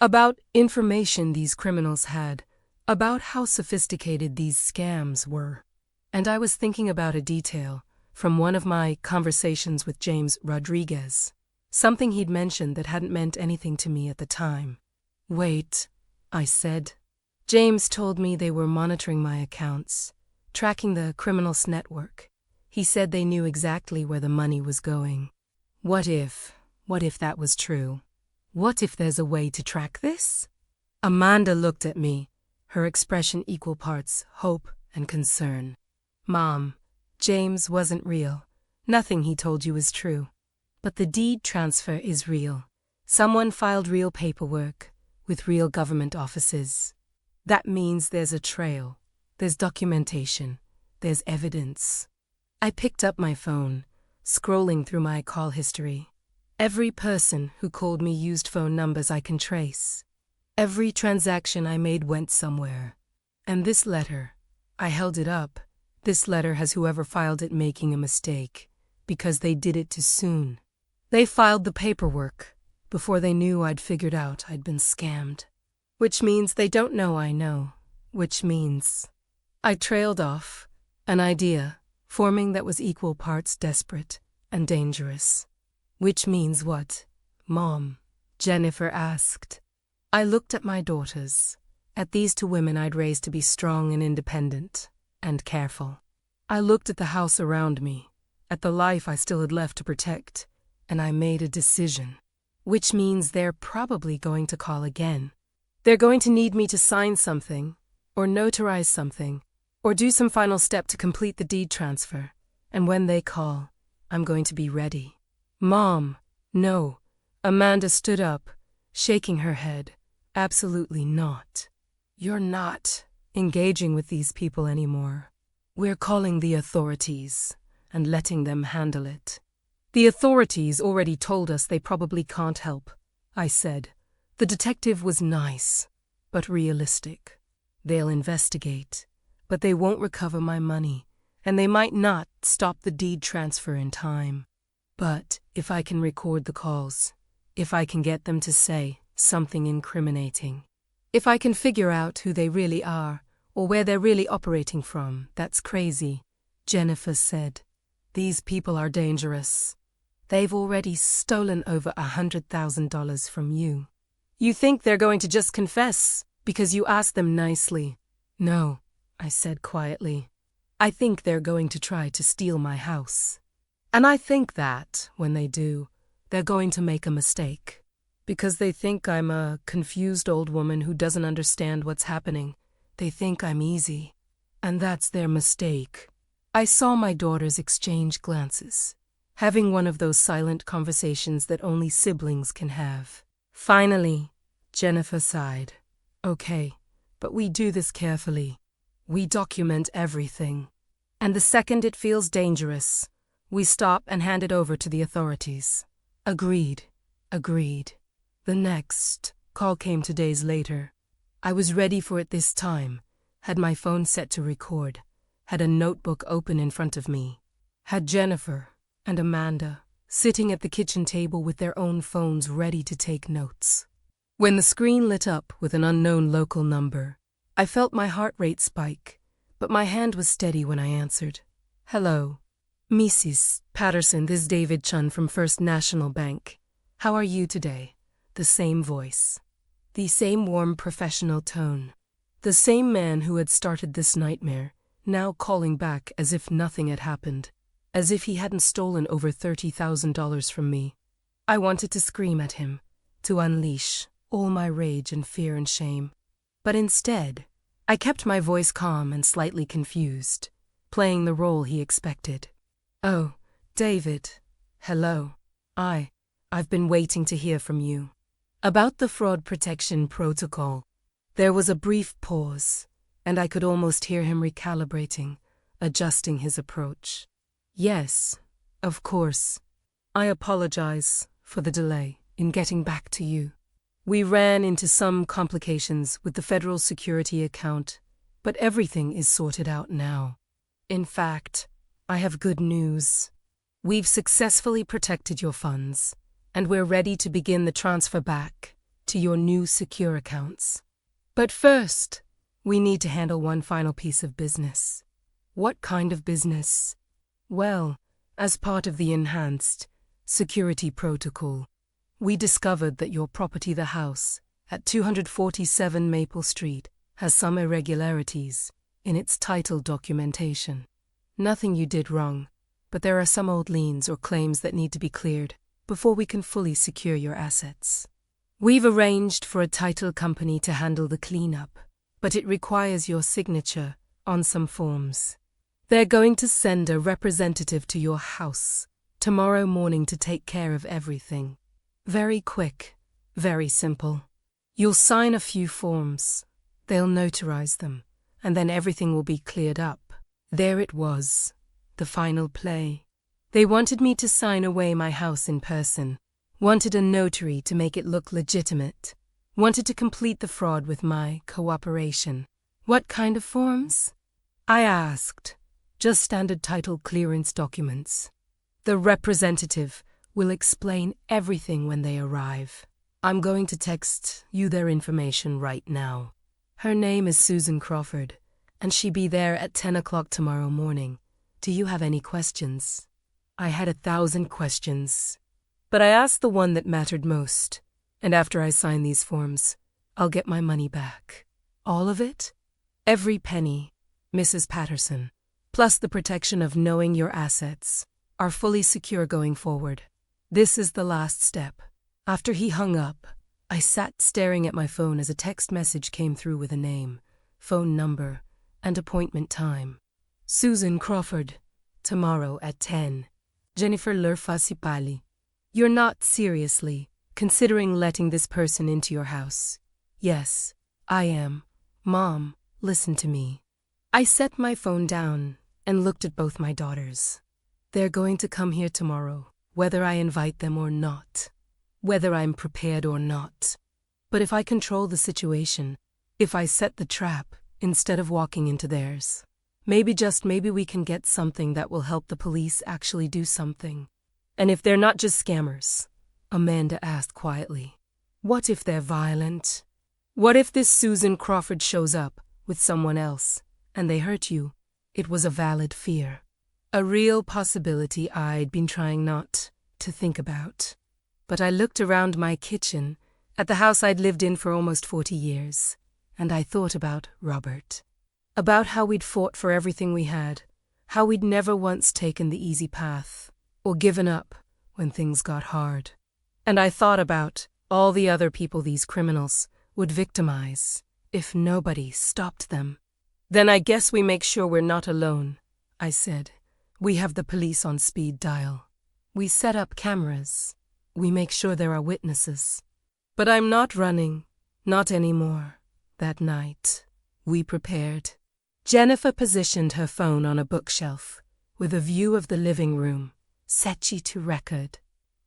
about information these criminals had, about how sophisticated these scams were. And I was thinking about a detail from one of my conversations with James Rodriguez, something he'd mentioned that hadn't meant anything to me at the time. "Wait," I said. "James told me they were monitoring my accounts, tracking the criminals' network. He said they knew exactly where the money was going. What if that was true? What if there's a way to track this?" Amanda looked at me, her expression equal parts hope and concern. "Mom, James wasn't real. Nothing he told you is true. But the deed transfer is real. Someone filed real paperwork with real government offices. That means there's a trail, there's documentation, there's evidence." I picked up my phone, scrolling through my call history. Every person who called me used phone numbers I can trace. Every transaction I made went somewhere. And this letter, I held it up. This letter has whoever filed it making a mistake, because they did it too soon. They filed the paperwork before they knew I'd figured out I'd been scammed. Which means they don't know I know. Which means I trailed off, an idea forming that was equal parts desperate and dangerous. "Which means what, Mom?" Jennifer asked. I looked at my daughters, at these 2 women I'd raised to be strong and independent and careful. I looked at the house around me, at the life I still had left to protect, and I made a decision. Which means they're probably going to call again. They're going to need me to sign something, or notarize something, or do some final step to complete the deed transfer. And when they call, I'm going to be ready. "Mom, no." Amanda stood up, shaking her head. "Absolutely not. You're not engaging with these people anymore. We're calling the authorities and letting them handle it." "The authorities already told us they probably can't help," I said. The detective was nice, but realistic. "They'll investigate, but they won't recover my money, and they might not stop the deed transfer in time. But if I can record the calls, if I can get them to say something incriminating, if I can figure out who they really are, or where they're really operating from. That's crazy, Jennifer said. These people are dangerous. They've already stolen over $100,000 from you. You think they're going to just confess because you asked them nicely? No, I said quietly. I think they're going to try to steal my house. And I think that, when they do, they're going to make a mistake. Because they think I'm a confused old woman who doesn't understand what's happening. They think I'm easy. And that's their mistake. I saw my daughters exchange glances, having one of those silent conversations that only siblings can have. Finally, Jennifer sighed. Okay, but we do this carefully. We document everything. And the second it feels dangerous, we stop and hand it over to the authorities. Agreed. The next call came 2 days later. I was ready for it this time, had my phone set to record, had a notebook open in front of me, had Jennifer and Amanda sitting at the kitchen table with their own phones ready to take notes. When the screen lit up with an unknown local number, I felt my heart rate spike, but my hand was steady when I answered. Hello, Mrs. Patterson, this is David Chun from First National Bank. How are you today? The same voice. The same warm professional tone. The same man who had started this nightmare, now calling back as if nothing had happened, as if he hadn't stolen over $30,000 from me. I wanted to scream at him, to unleash all my rage and fear and shame. But instead, I kept my voice calm and slightly confused, playing the role he expected. Oh, David. Hello. I've been waiting to hear from you. About the fraud protection protocol. There was a brief pause, and I could almost hear him recalibrating, adjusting his approach. Yes, of course. I apologize for the delay in getting back to you. We ran into some complications with the federal security account, but everything is sorted out now. In fact, I have good news. We've successfully protected your funds, and we're ready to begin the transfer back to your new secure accounts. But first, we need to handle one final piece of business. What kind of business? Well, as part of the enhanced security protocol, we discovered that your property, the house, at 247 Maple Street, has some irregularities in its title documentation. Nothing you did wrong, but there are some old liens or claims that need to be cleared before we can fully secure your assets. We've arranged for a title company to handle the cleanup, but it requires your signature on some forms. They're going to send a representative to your house tomorrow morning to take care of everything. Very quick, very simple. You'll sign a few forms. They'll notarize them, and then everything will be cleared up. There it was, the final play. They wanted me to sign away my house in person, wanted a notary to make it look legitimate, wanted to complete the fraud with my cooperation. What kind of forms? I asked. Just standard title clearance documents. The representative will explain everything when they arrive. I'm going to text you their information right now. Her name is Susan Crawford, and she'll be there at 10 o'clock tomorrow morning. Do you have any questions? I had 1,000 questions, but I asked the one that mattered most. And after I sign these forms, I'll get my money back. All of it? Every penny, Mrs. Patterson, plus the protection of knowing your assets are fully secure going forward. This is the last step. After he hung up, I sat staring at my phone as a text message came through with a name, phone number, and appointment time. Susan Crawford, tomorrow at 10. Jennifer Lurk. You're not seriously considering letting this person into your house? Yes, I am. Mom, listen to me. I set my phone down and looked at both my daughters. They're going to come here tomorrow, whether I invite them or not, whether I'm prepared or not. But if I control the situation, if I set the trap instead of walking into theirs, maybe we can get something that will help the police actually do something. And if they're not just scammers, Amanda asked quietly, what if they're violent? What if this Susan Crawford shows up with someone else, and they hurt you. It was a valid fear. A real possibility I'd been trying not to think about. But I looked around my kitchen, at the house I'd lived in for almost 40 years, and I thought about Robert. About how we'd fought for everything we had, how we'd never once taken the easy path, or given up when things got hard. And I thought about all the other people these criminals would victimize if nobody stopped them. Then I guess we make sure we're not alone, I said. We have the police on speed dial. We set up cameras. We make sure there are witnesses. But I'm not running, not anymore. That night, we prepared. Jennifer positioned her phone on a bookshelf, with a view of the living room, set to record.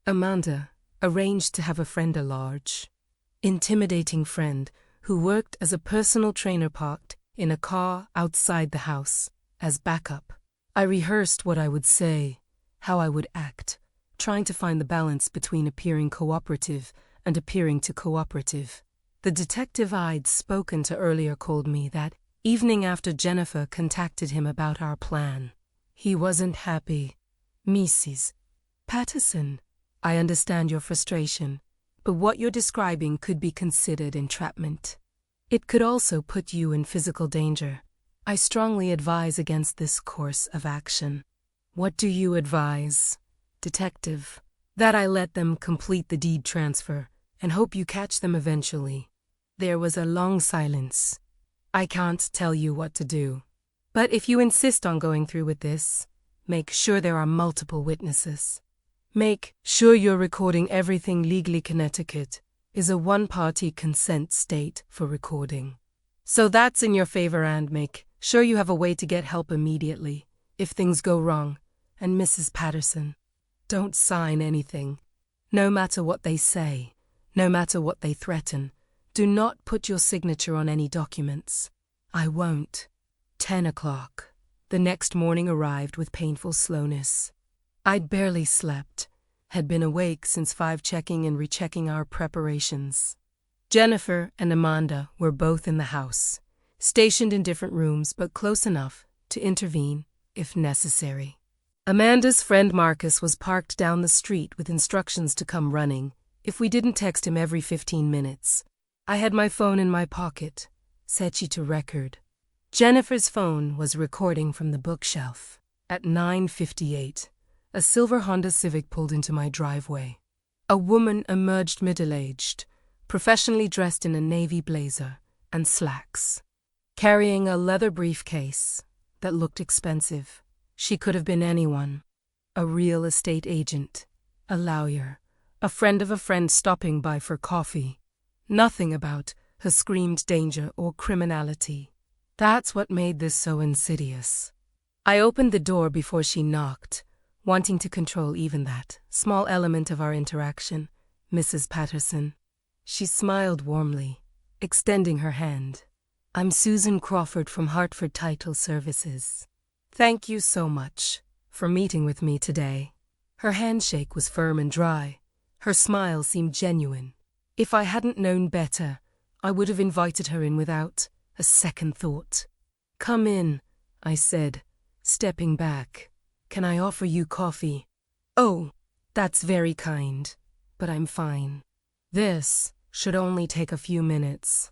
Amanda arranged to have a friend, a large, intimidating friend who worked as a personal trainer, parked in a car outside the house as backup. I rehearsed what I would say, how I would act, trying to find the balance between appearing cooperative and appearing too cooperative. The detective I'd spoken to earlier called me that evening after Jennifer contacted him about our plan. He wasn't happy. Mrs. Patterson, I understand your frustration, but what you're describing could be considered entrapment. It could also put you in physical danger. I strongly advise against this course of action. What do you advise, detective? That I let them complete the deed transfer and hope you catch them eventually. There was a long silence. I can't tell you what to do. But if you insist on going through with this, make sure there are multiple witnesses. Make sure you're recording everything legally. Connecticut is a one-party consent state for recording. So that's in your favor, and make sure you have a way to get help immediately if things go wrong. And Mrs. Patterson, don't sign anything. No matter what they say, no matter what they threaten, do not put your signature on any documents. I won't. 10 o'clock. The next morning arrived with painful slowness. I'd barely slept, had been awake since 5, checking and rechecking our preparations. Jennifer and Amanda were both in the house, stationed in different rooms but close enough to intervene if necessary. Amanda's friend Marcus was parked down the street with instructions to come running if we didn't text him every 15 minutes. I had my phone in my pocket, set to record. Jennifer's phone was recording from the bookshelf. At 9:58, a silver Honda Civic pulled into my driveway. A woman emerged, middle-aged, professionally dressed in a navy blazer and slacks, carrying a leather briefcase that looked expensive. She could have been anyone. A real estate agent, a lawyer, a friend of a friend stopping by for coffee. Nothing about her screamed danger or criminality. That's what made this so insidious. I opened the door before she knocked, wanting to control even that small element of our interaction. Mrs. Patterson. She smiled warmly, extending her hand. I'm Susan Crawford from Hartford Title Services. Thank you so much for meeting with me today. Her handshake was firm and dry. Her smile seemed genuine. If I hadn't known better, I would have invited her in without a second thought. Come in, I said, stepping back. Can I offer you coffee? Oh, that's very kind, but I'm fine. This should only take a few minutes.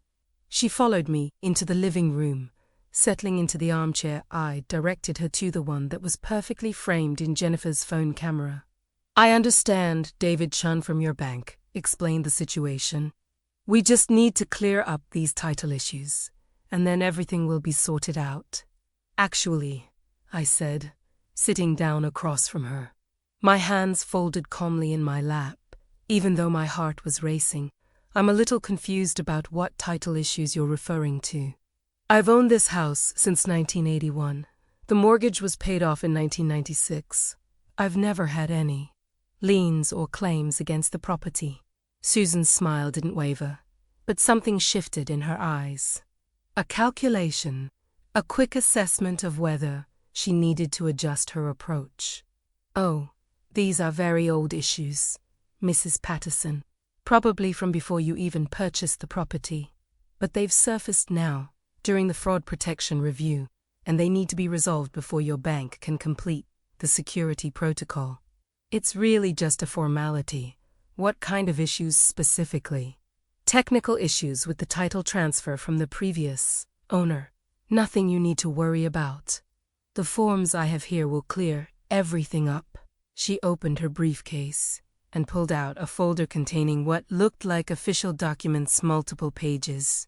She followed me into the living room, settling into the armchair. I directed her to the one that was perfectly framed in Jennifer's phone camera. I understand, David Chun from your bank explained the situation. We just need to clear up these title issues, and then everything will be sorted out. Actually, I said, sitting down across from her. My hands folded calmly in my lap, even though my heart was racing. I'm a little confused about what title issues you're referring to. I've owned this house since 1981. The mortgage was paid off in 1996. I've never had any liens or claims against the property. Susan's smile didn't waver, but something shifted in her eyes. A calculation, a quick assessment of whether she needed to adjust her approach. Oh, these are very old issues, Mrs. Patterson, probably from before you even purchased the property. But they've surfaced now, during the fraud protection review, and they need to be resolved before your bank can complete the security protocol. It's really just a formality. What kind of issues specifically? Technical issues with the title transfer from the previous owner. Nothing you need to worry about. The forms I have here will clear everything up. She opened her briefcase and pulled out a folder containing what looked like official documents, multiple pages,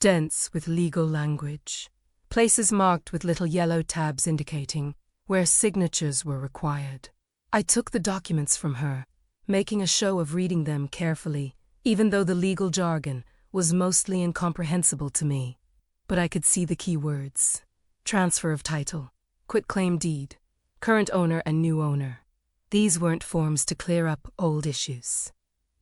dense with legal language, places marked with little yellow tabs indicating where signatures were required. I took the documents from her, making a show of reading them carefully, even though the legal jargon was mostly incomprehensible to me. But I could see the key words: transfer of title, quitclaim deed, current owner and new owner. These weren't forms to clear up old issues.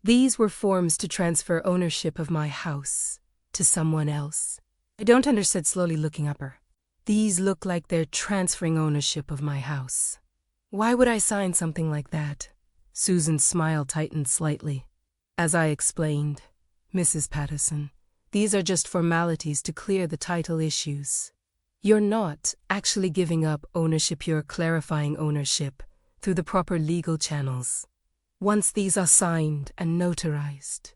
These were forms to transfer ownership of my house to someone else. I don't understand, slowly looking up her. These look like they're transferring ownership of my house. Why would I sign something like that? Susan's smile tightened slightly. As I explained, Mrs. Patterson, these are just formalities to clear the title issues. You're not actually giving up ownership, you're clarifying ownership through the proper legal channels. Once these are signed and notarized,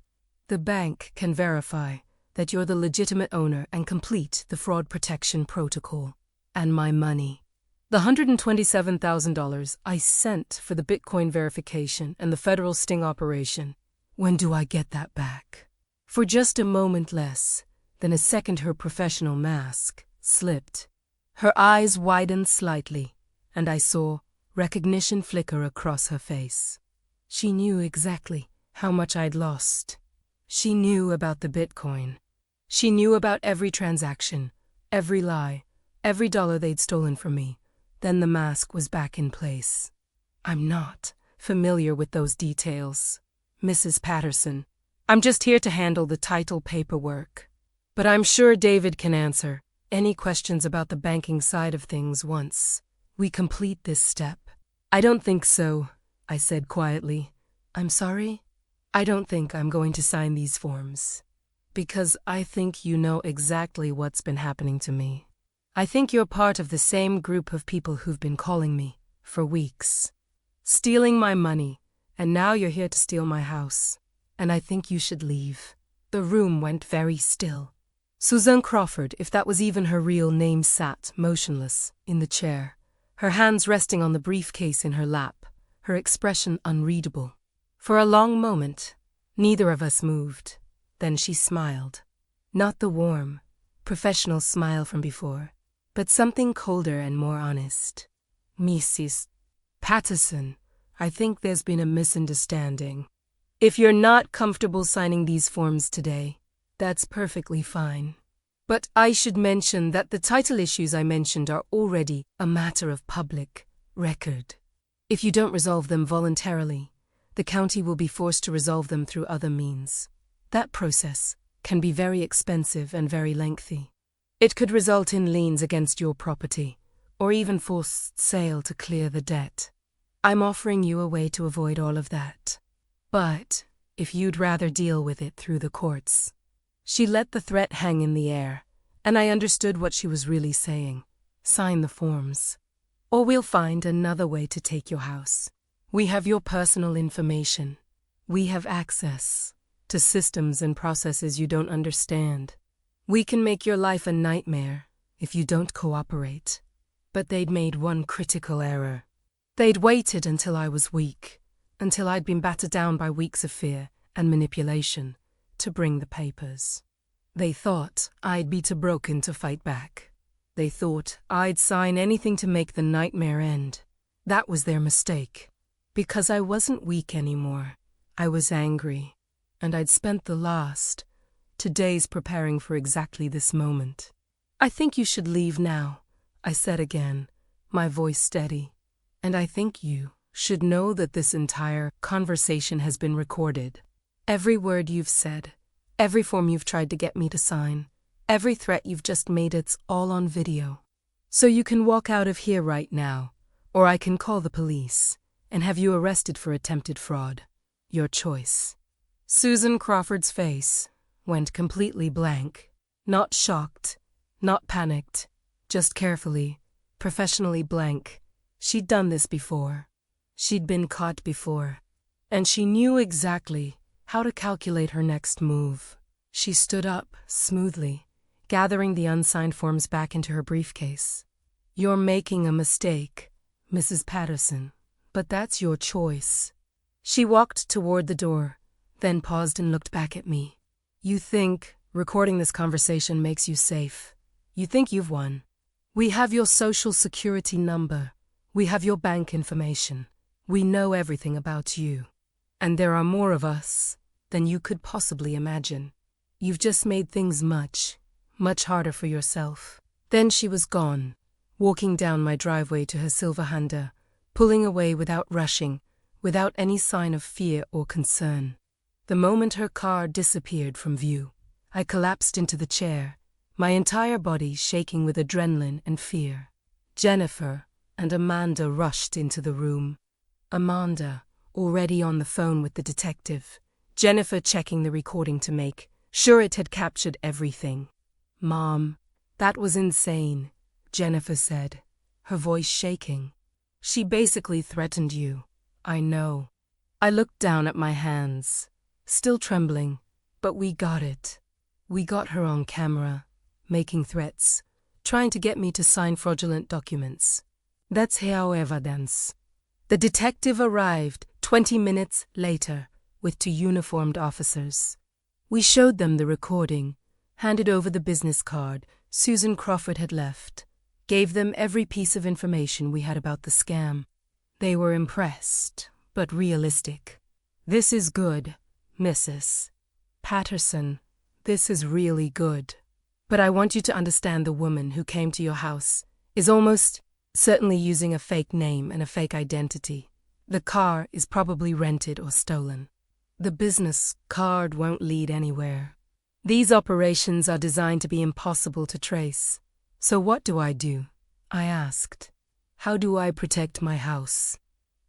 the bank can verify that you're the legitimate owner and complete the fraud protection protocol. And my money. The $127,000 I sent for the Bitcoin verification and the federal sting operation. When do I get that back? For just a moment less than a second, her professional mask slipped. Her eyes widened slightly, and I saw recognition flicker across her face. She knew exactly how much I'd lost. She knew about the Bitcoin. She knew about every transaction, every lie, every dollar they'd stolen from me. Then the mask was back in place. I'm not familiar with those details, Mrs. Patterson. I'm just here to handle the title paperwork. But I'm sure David can answer any questions about the banking side of things once we complete this step. I don't think so, I said quietly. I'm sorry? I don't think I'm going to sign these forms. Because I think you know exactly what's been happening to me. I think you're part of the same group of people who've been calling me for weeks, stealing my money, and now you're here to steal my house. And I think you should leave. The room went very still. Susan Crawford, if that was even her real name, sat motionless in the chair, her hands resting on the briefcase in her lap, her expression unreadable. For a long moment, neither of us moved. Then she smiled. Not the warm, professional smile from before, but something colder and more honest. Mrs. Patterson, I think there's been a misunderstanding. If you're not comfortable signing these forms today, that's perfectly fine. But I should mention that the title issues I mentioned are already a matter of public record. If you don't resolve them voluntarily, the county will be forced to resolve them through other means. That process can be very expensive and very lengthy. It could result in liens against your property, or even forced sale to clear the debt. I'm offering you a way to avoid all of that. But if you'd rather deal with it through the courts. She let the threat hang in the air, and I understood what she was really saying. Sign the forms. Or we'll find another way to take your house. We have your personal information. We have access to systems and processes you don't understand. We can make your life a nightmare if you don't cooperate. But they'd made one critical error. They'd waited until I was weak, until I'd been battered down by weeks of fear and manipulation, to bring the papers. They thought I'd be too broken to fight back. They thought I'd sign anything to make the nightmare end. That was their mistake. Because I wasn't weak anymore. I was angry. And I'd spent the last 2 days preparing for exactly this moment. I think you should leave now, I said again, my voice steady. And I think you should know that this entire conversation has been recorded. Every word you've said, every form you've tried to get me to sign, every threat you've just made, it's all on video. So you can walk out of here right now, or I can call the police and have you arrested for attempted fraud. Your choice. Susan Crawford's face went completely blank. Not shocked, Not panicked, just carefully, professionally blank. She'd done this before. She'd been caught before. And she knew exactly how to calculate her next move. She stood up, smoothly, gathering the unsigned forms back into her briefcase. "You're making a mistake, Mrs. Patterson, but that's your choice." She walked toward the door, then paused and looked back at me. "You think recording this conversation makes you safe. You think you've won. We have your social security number. We have your bank information. We know everything about you. And there are more of us than you could possibly imagine. You've just made things much, much harder for yourself." Then she was gone, walking down my driveway to her silver Honda, pulling away without rushing, without any sign of fear or concern. The moment her car disappeared from view, I collapsed into the chair, my entire body shaking with adrenaline and fear. Jennifer and Amanda rushed into the room. Amanda, already on the phone with the detective. Jennifer checking the recording to make sure it had captured everything. "Mom, that was insane," Jennifer said, her voice shaking. "She basically threatened you." "I know." I looked down at my hands, still trembling, but we got it. We got her on camera, making threats, trying to get me to sign fraudulent documents. "That's her evidence." The detective arrived 20 minutes later with 2 uniformed officers. We showed them the recording, handed over the business card Susan Crawford had left, gave them every piece of information we had about the scam. They were impressed, but realistic. "This is good, Mrs. Patterson. This is really good. But I want you to understand the woman who came to your house is almost certainly using a fake name and a fake identity. The car is probably rented or stolen. The business card won't lead anywhere. These operations are designed to be impossible to trace. So what do?" I asked. "How do I protect my house?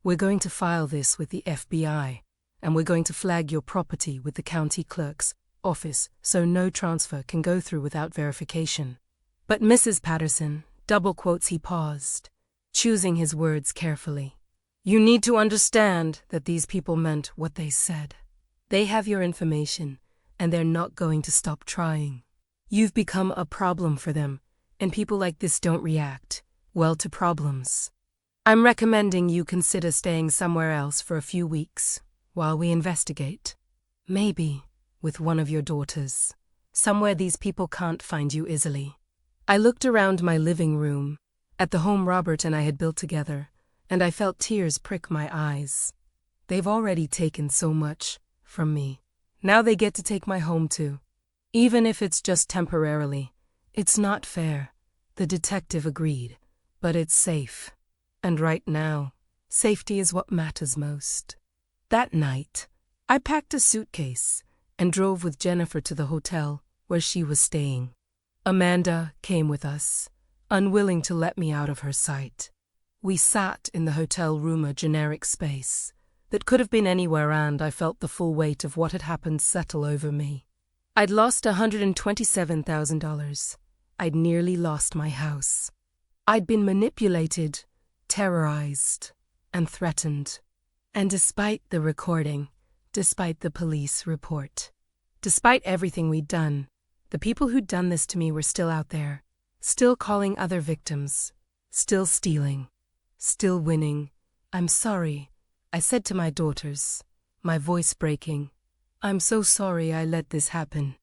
We're going to file this with the FBI, and we're going to flag your property with the county clerk's office so no transfer can go through without verification." "But Mrs. Patterson," double quotes, he paused, choosing his words carefully. "You need to understand that these people meant what they said. They have your information, and they're not going to stop trying. You've become a problem for them, and people like this don't react well to problems. I'm recommending you consider staying somewhere else for a few weeks while we investigate. Maybe with one of your daughters, somewhere these people can't find you easily." I looked around my living room, at the home Robert and I had built together, and I felt tears prick my eyes. They've already taken so much from me. Now they get to take my home too. Even if it's just temporarily. It's not fair, the detective agreed, but it's safe. And right now, safety is what matters most. That night, I packed a suitcase and drove with Jennifer to the hotel where she was staying. Amanda came with us, unwilling to let me out of her sight. We sat in the hotel room, a generic space that could have been anywhere, and I felt the full weight of what had happened settle over me. I'd lost $127,000. I'd nearly lost my house. I'd been manipulated, terrorized, and threatened. And despite the recording, despite the police report, despite everything we'd done, the people who'd done this to me were still out there, still calling other victims, still stealing, still winning. "I'm sorry," I said to my daughters, my voice breaking. "I'm so sorry I let this happen."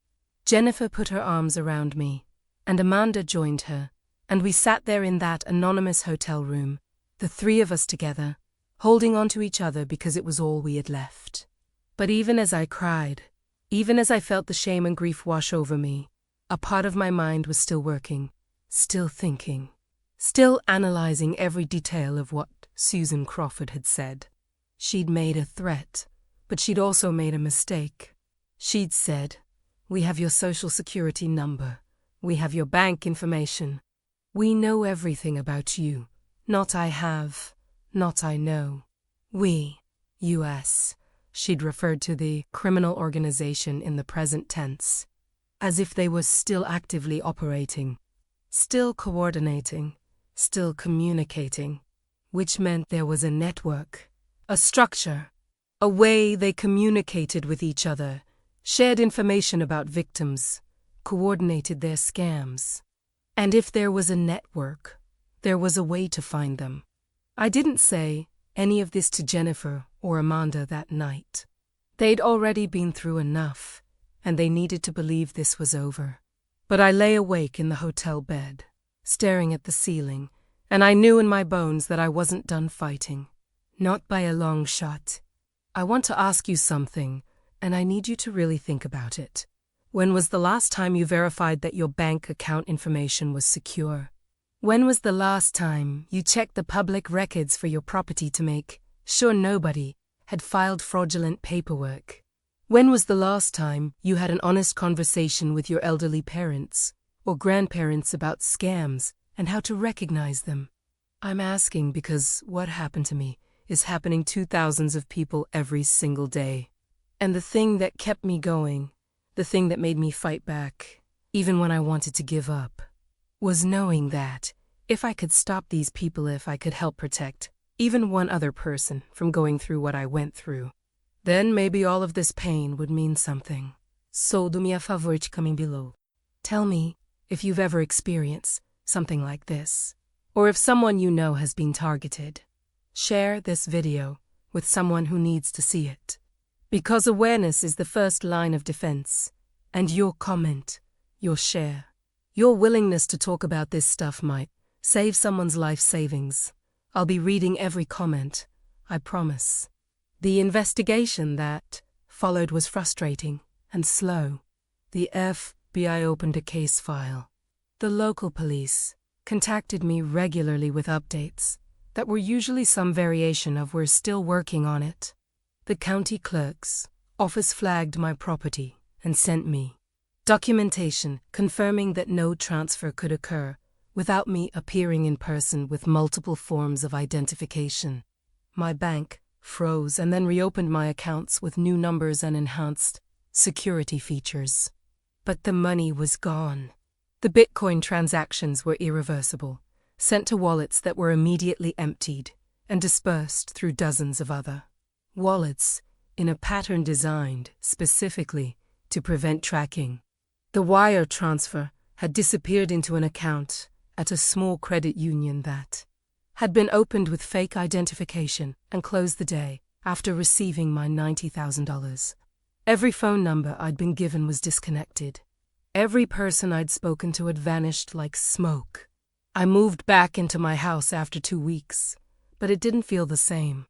Jennifer put her arms around me, and Amanda joined her, and we sat there in that anonymous hotel room, the 3 of us together, holding on to each other because it was all we had left. But even as I cried, even as I felt the shame and grief wash over me, a part of my mind was still working, still thinking, still analyzing every detail of what Susan Crawford had said. She'd made a threat, but she'd also made a mistake. She'd said, "We have your social security number. We have your bank information. We know everything about you. Not I have, not I know. We, U.S., she'd referred to the criminal organization in the present tense, as if they were still actively operating. Still coordinating, still communicating, which meant there was a network, a structure, a way they communicated with each other, shared information about victims, coordinated their scams. And if there was a network, there was a way to find them. I didn't say any of this to Jennifer or Amanda that night. They'd already been through enough, and they needed to believe this was over. But I lay awake in the hotel bed, staring at the ceiling, and I knew in my bones that I wasn't done fighting. Not by a long shot. I want to ask you something, and I need you to really think about it. When was the last time you verified that your bank account information was secure? When was the last time you checked the public records for your property to make sure nobody had filed fraudulent paperwork? When was the last time you had an honest conversation with your elderly parents or grandparents about scams and how to recognize them? I'm asking because what happened to me is happening to thousands of people every single day. And the thing that kept me going, the thing that made me fight back, even when I wanted to give up, was knowing that if I could stop these people, if I could help protect even one other person from going through what I went through, then maybe all of this pain would mean something. So do me a favor de coming below. Tell me if you've ever experienced something like this, or if someone you know has been targeted. Share this video with someone who needs to see it. Because awareness is the first line of defense, and your comment, your share, your willingness to talk about this stuff might save someone's life savings. I'll be reading every comment, I promise. The investigation that followed was frustrating and slow. The FBI opened a case file. The local police contacted me regularly with updates that were usually some variation of "we're still working on it." The county clerk's office flagged my property and sent me documentation confirming that no transfer could occur without me appearing in person with multiple forms of identification. My bank froze and then reopened my accounts with new numbers and enhanced security features. But the money was gone. The Bitcoin transactions were irreversible, sent to wallets that were immediately emptied and dispersed through dozens of other wallets in a pattern designed specifically to prevent tracking. The wire transfer had disappeared into an account at a small credit union that had been opened with fake identification and closed the day after receiving my $90,000. Every phone number I'd been given was disconnected. Every person I'd spoken to had vanished like smoke. I moved back into my house after 2 weeks, but it didn't feel the same.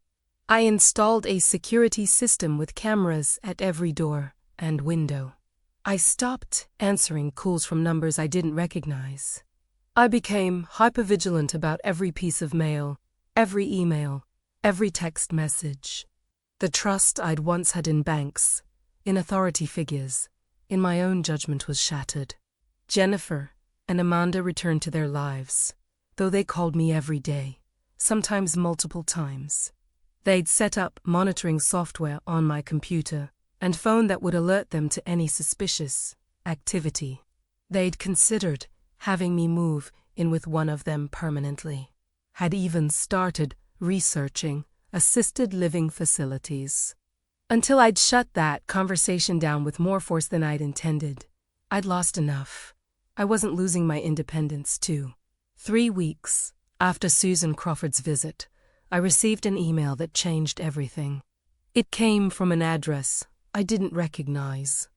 I installed a security system with cameras at every door and window. I stopped answering calls from numbers I didn't recognize. I became hypervigilant about every piece of mail, every email, every text message. The trust I'd once had in banks, in authority figures, in my own judgment was shattered. Jennifer and Amanda returned to their lives, though they called me every day, sometimes multiple times. They'd set up monitoring software on my computer and phone that would alert them to any suspicious activity. They'd considered having me move in with one of them permanently, had even started researching assisted living facilities. Until I'd shut that conversation down with more force than I'd intended. I'd lost enough. I wasn't losing my independence, too. 3 weeks after Susan Crawford's visit, I received an email that changed everything. It came from an address I didn't recognize.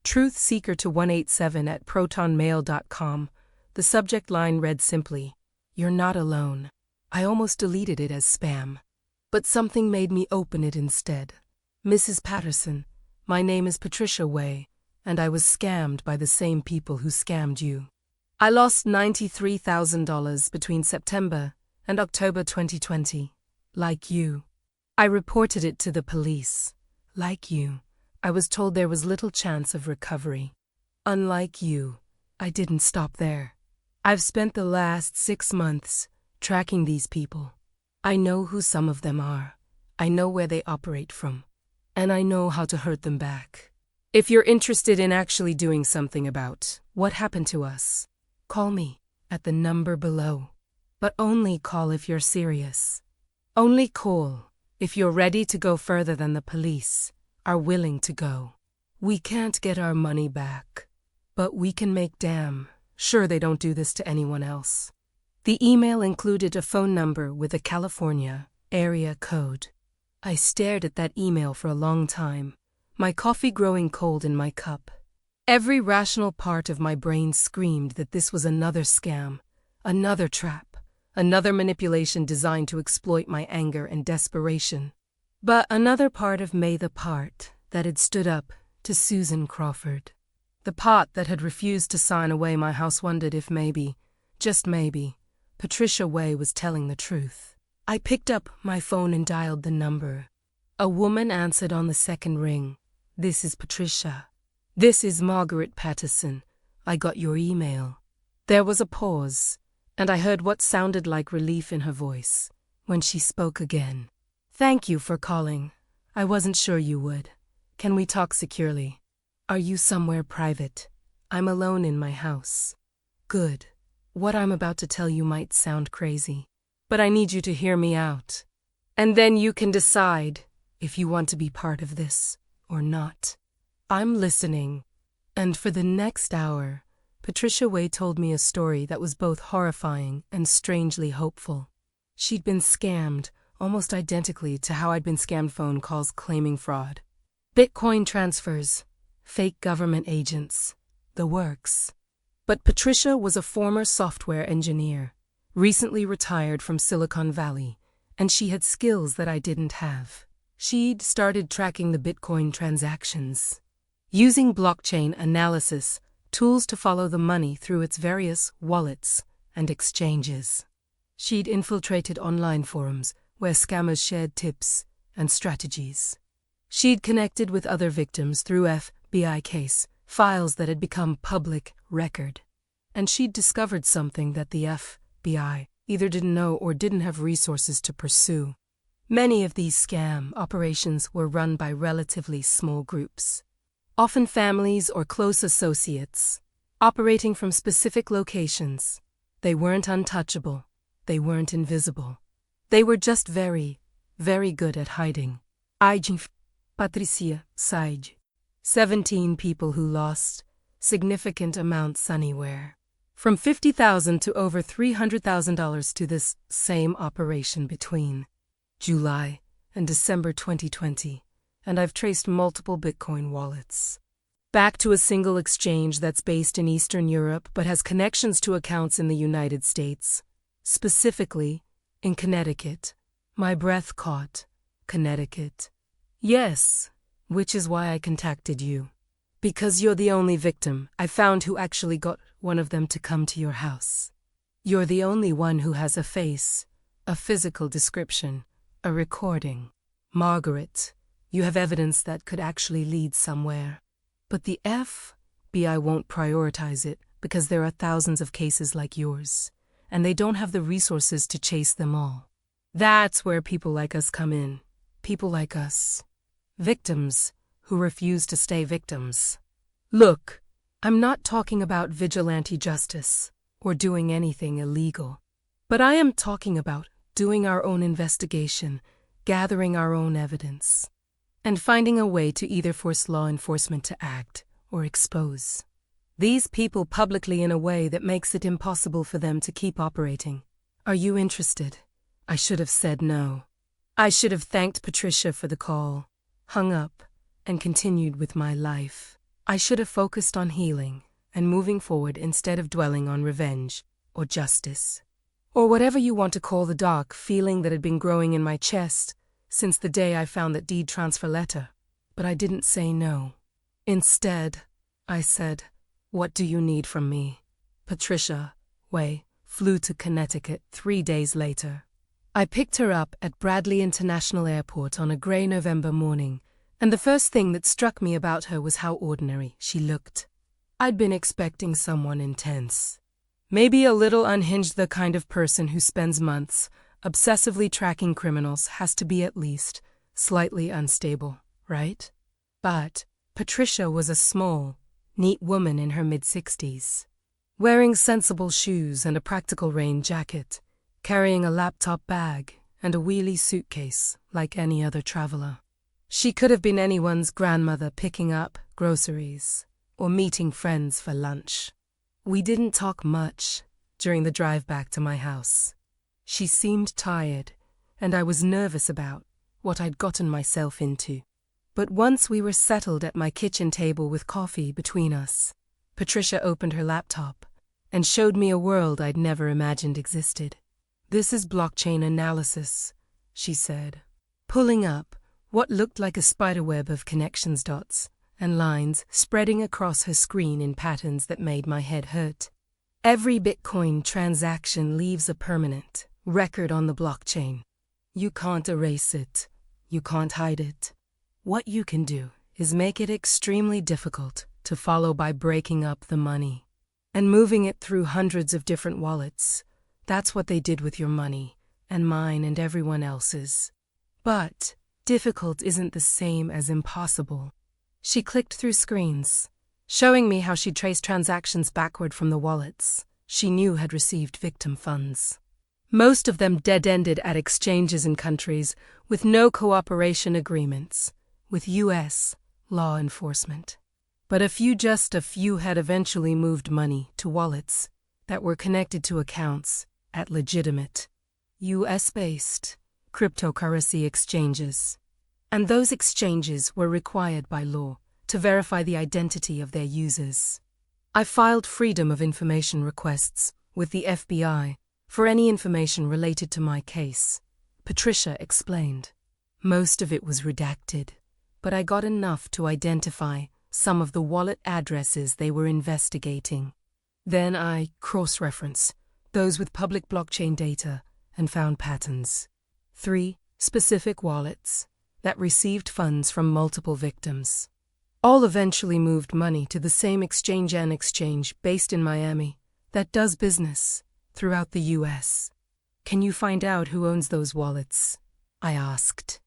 Truth Seeker to 187@protonmail.com. The subject line read simply, "You're not alone." I almost deleted it as spam, but something made me open it instead. "Mrs. Patterson, my name is Patricia Way, and I was scammed by the same people who scammed you. I lost $93,000 between September and October 2020. Like you. I reported it to the police. Like you, I was told there was little chance of recovery. Unlike you, I didn't stop there. I've spent the last 6 months tracking these people. I know who some of them are. I know where they operate from. And I know how to hurt them back. If you're interested in actually doing something about what happened to us, call me at the number below. But only call if you're serious. Only call if you're ready to go further than the police are willing to go. We can't get our money back, but we can make damn sure they don't do this to anyone else. The email included a phone number with a California area code. I stared at that email for a long time, my coffee growing cold in my cup. Every rational part of my brain screamed that this was another scam, another trap, another manipulation designed to exploit my anger and desperation. But another part of me, the part that had stood up to Susan Crawford, the part that had refused to sign away my house, wondered if maybe, just maybe, Patricia Way was telling the truth. I picked up my phone and dialed the number. A woman answered on the second ring. "This is Patricia. This is Margaret Patterson. I got your email." There was a pause, and I heard what sounded like relief in her voice when she spoke again. "Thank you for calling. I wasn't sure you would. Can we talk securely? Are you somewhere private? I'm alone in my house." "Good. What I'm about to tell you might sound crazy, but I need you to hear me out. And then you can decide if you want to be part of this or not." I'm listening. And for the next hour, Patricia Way told me a story that was both horrifying and strangely hopeful. She'd been scammed, almost identically to how I'd been scammed phone calls claiming fraud. Bitcoin transfers, fake government agents, the works. But Patricia was a former software engineer, recently retired from Silicon Valley, and she had skills that I didn't have. She'd started tracking the Bitcoin transactions, using blockchain analysis tools to follow the money through its various wallets and exchanges. She'd infiltrated online forums where scammers shared tips and strategies. She'd connected with other victims through FBI case files that had become public record. And she'd discovered something that the FBI either didn't know or didn't have resources to pursue. Many of these scam operations were run by relatively small groups, often families or close associates, operating from specific locations. They weren't untouchable. They weren't invisible. They were just very, very good at hiding. Patricia Sage. 17 people who lost significant amounts anywhere from $50,000 to over $300,000 to this same operation between July and December 2020, and I've traced multiple Bitcoin wallets back to a single exchange that's based in Eastern Europe but has connections to accounts in the United States, specifically in Connecticut. My breath caught. Connecticut. Yes, which is why I contacted you. Because you're the only victim I found who actually got one of them to come to your house. You're the only one who has a face, a physical description, a recording. Margaret, you have evidence that could actually lead somewhere. But the FBI won't prioritize it because there are thousands of cases like yours, and they don't have the resources to chase them all. That's where people like us come in. People like us. Victims who refuse to stay victims. Look, I'm not talking about vigilante justice or doing anything illegal, but I am talking about doing our own investigation, gathering our own evidence, and finding a way to either force law enforcement to act or expose these people publicly in a way that makes it impossible for them to keep operating. Are you interested? I should have said no. I should have thanked Patricia for the call, hung up, and continued with my life. I should have focused on healing and moving forward instead of dwelling on revenge or justice, or whatever you want to call the dark feeling that had been growing in my chest since the day I found that deed transfer letter. But I didn't say no. Instead, I said, "What do you need from me?" Patricia Way flew to Connecticut 3 days later. I picked her up at Bradley International Airport on a gray November morning, and the first thing that struck me about her was how ordinary she looked. I'd been expecting someone intense. Maybe a little unhinged. The kind of person who spends months obsessively tracking criminals has to be at least slightly unstable, right? But Patricia was a small, neat woman in her mid-60s. wearing sensible shoes and a practical rain jacket, carrying a laptop bag and a wheelie suitcase like any other traveler. She could have been anyone's grandmother picking up groceries or meeting friends for lunch. We didn't talk much during the drive back to my house. She seemed tired, and I was nervous about what I'd gotten myself into. But once we were settled at my kitchen table with coffee between us, Patricia opened her laptop and showed me a world I'd never imagined existed. "This is blockchain analysis," she said, pulling up what looked like a spiderweb of connections, dots, and lines spreading across her screen in patterns that made my head hurt. "Every Bitcoin transaction leaves a permanent record on the blockchain. You can't erase it. You can't hide it. What you can do is make it extremely difficult to follow by breaking up the money and moving it through hundreds of different wallets. That's what they did with your money, and mine and everyone else's. But difficult isn't the same as impossible." She clicked through screens, showing me how she'd traced transactions backward from the wallets she knew had received victim funds. Most of them dead-ended at exchanges in countries with no cooperation agreements with U.S. law enforcement. But a few had eventually moved money to wallets that were connected to accounts at legitimate U.S.-based cryptocurrency exchanges. And those exchanges were required by law to verify the identity of their users. I filed Freedom of Information requests with the FBI for any information related to my case, Patricia explained. Most of it was redacted, but I got enough to identify some of the wallet addresses they were investigating. Then I cross-referenced those with public blockchain data and found patterns. 3 specific wallets that received funds from multiple victims. All eventually moved money to the same exchange based in Miami that does business throughout the U.S. "Can you find out who owns those wallets?" I asked.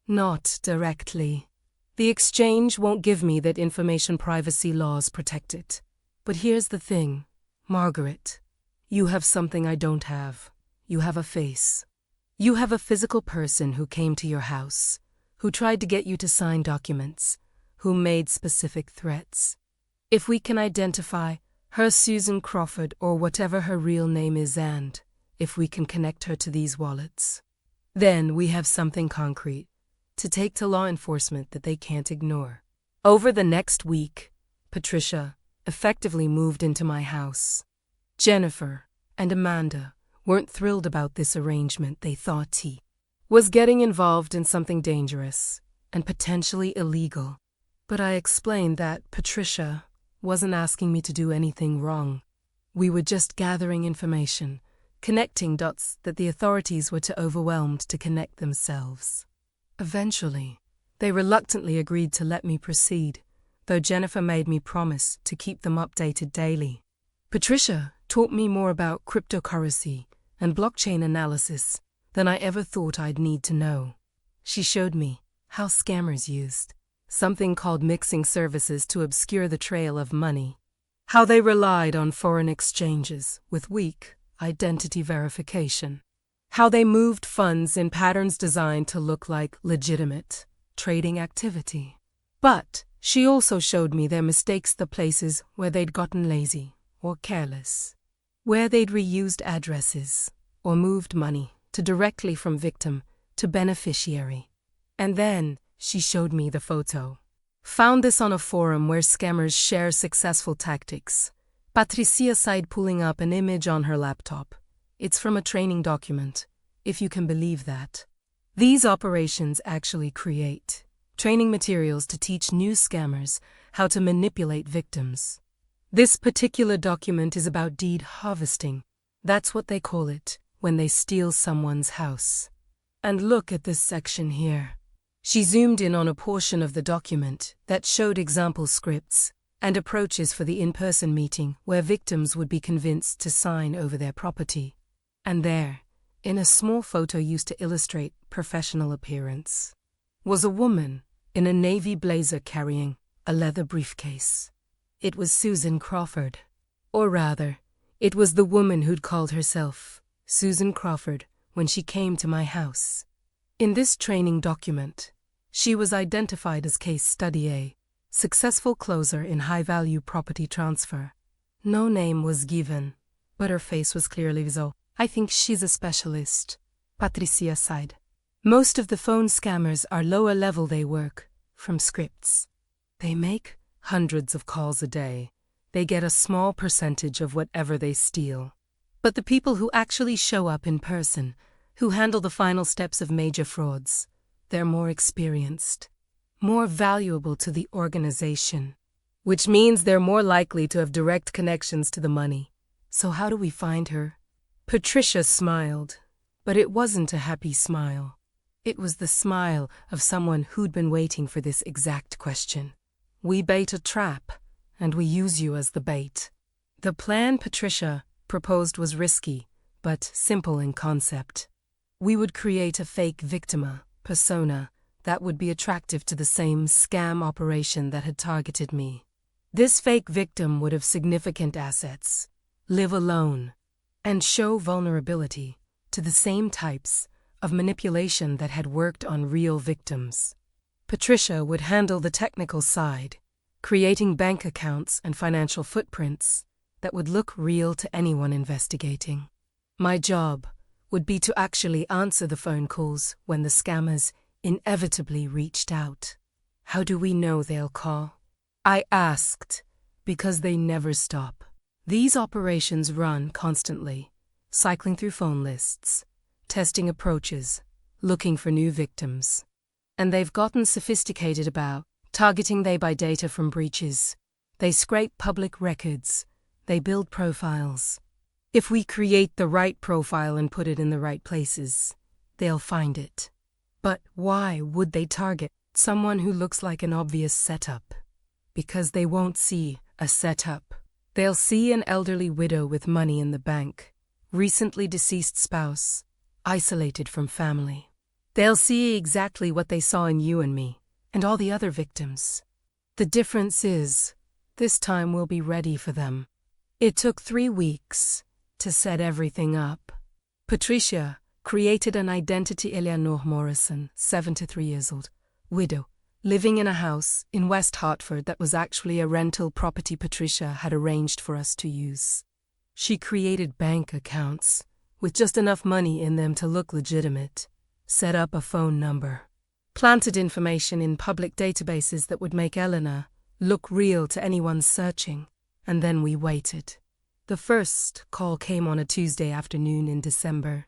"Not directly. The exchange won't give me that information. Privacy laws protect it. But here's the thing, Margaret. You have something I don't have. You have a face. You have a physical person who came to your house, who tried to get you to sign documents, who made specific threats. If we can identify her, Susan Crawford, or whatever her real name is, and if we can connect her to these wallets, then we have something concrete to take to law enforcement that they can't ignore." Over the next week, Patricia effectively moved into my house. Jennifer and Amanda weren't thrilled about this arrangement. They thought he was getting involved in something dangerous and potentially illegal. But I explained that Patricia wasn't asking me to do anything wrong. We were just gathering information, connecting dots that the authorities were too overwhelmed to connect themselves. Eventually, they reluctantly agreed to let me proceed, though Jennifer made me promise to keep them updated daily. Patricia taught me more about cryptocurrency and blockchain analysis than I ever thought I'd need to know. She showed me how scammers used something called mixing services to obscure the trail of money, how they relied on foreign exchanges with weak identity verification, how they moved funds in patterns designed to look like legitimate trading activity. But she also showed me their mistakes, the places where they'd gotten lazy or careless, where they'd reused addresses or moved money to directly from victim to beneficiary. And then she showed me the photo. Found this on a forum where scammers share successful tactics. Patricia sighed, pulling up an image on her laptop. It's from a training document, if you can believe that. These operations actually create training materials to teach new scammers how to manipulate victims. This particular document is about deed harvesting. That's what they call it when they steal someone's house. And look at this section here. She zoomed in on a portion of the document that showed example scripts and approaches for the in-person meeting where victims would be convinced to sign over their property. And there, in a small photo used to illustrate professional appearance, was a woman in a navy blazer carrying a leather briefcase. It was Susan Crawford, Or rather, it was the woman who'd called herself Susan Crawford when she came to my house. In this training document, she was identified as case study A, successful closer in high-value property transfer. No name was given, but her face was clearly visible. I think she's a specialist, Patricia sighed. Most of the phone scammers are lower level. They work from scripts. They make hundreds of calls a day. They get a small percentage of whatever they steal. But the people who actually show up in person, who handle the final steps of major frauds, they're more experienced, more valuable to the organization, which means they're more likely to have direct connections to the money. So how do we find her? Patricia smiled, but it wasn't a happy smile. It was the smile of someone who'd been waiting for this exact question. We bait a trap, and we use you as the bait. The plan Patricia proposed was risky, but simple in concept. We would create a fake victima, persona, that would be attractive to the same scam operation that had targeted me. This fake victim would have significant assets, live alone, and show vulnerability to the same types of manipulation that had worked on real victims. Patricia would handle the technical side, creating bank accounts and financial footprints that would look real to anyone investigating. My job would be to actually answer the phone calls when the scammers inevitably reached out. How do we know they'll call? I asked, because they never stop. These operations run constantly, cycling through phone lists, testing approaches, looking for new victims. And they've gotten sophisticated about targeting. They buy data from breaches. They scrape public records. They build profiles. If we create the right profile and put it in the right places, they'll find it. But why would they target someone who looks like an obvious setup? Because they won't see a setup. They'll see an elderly widow with money in the bank, recently deceased spouse, isolated from family. They'll see exactly what they saw in you and me, and all the other victims. The difference is, this time we'll be ready for them. It took 3 weeks to set everything up. Patricia created an identity. Eleanor Morrison, 73 years old, widow, living in a house in West Hartford that was actually a rental property Patricia had arranged for us to use. She created bank accounts with just enough money in them to look legitimate, set up a phone number, planted information in public databases that would make Eleanor look real to anyone searching, and then we waited. The first call came on a Tuesday afternoon in December.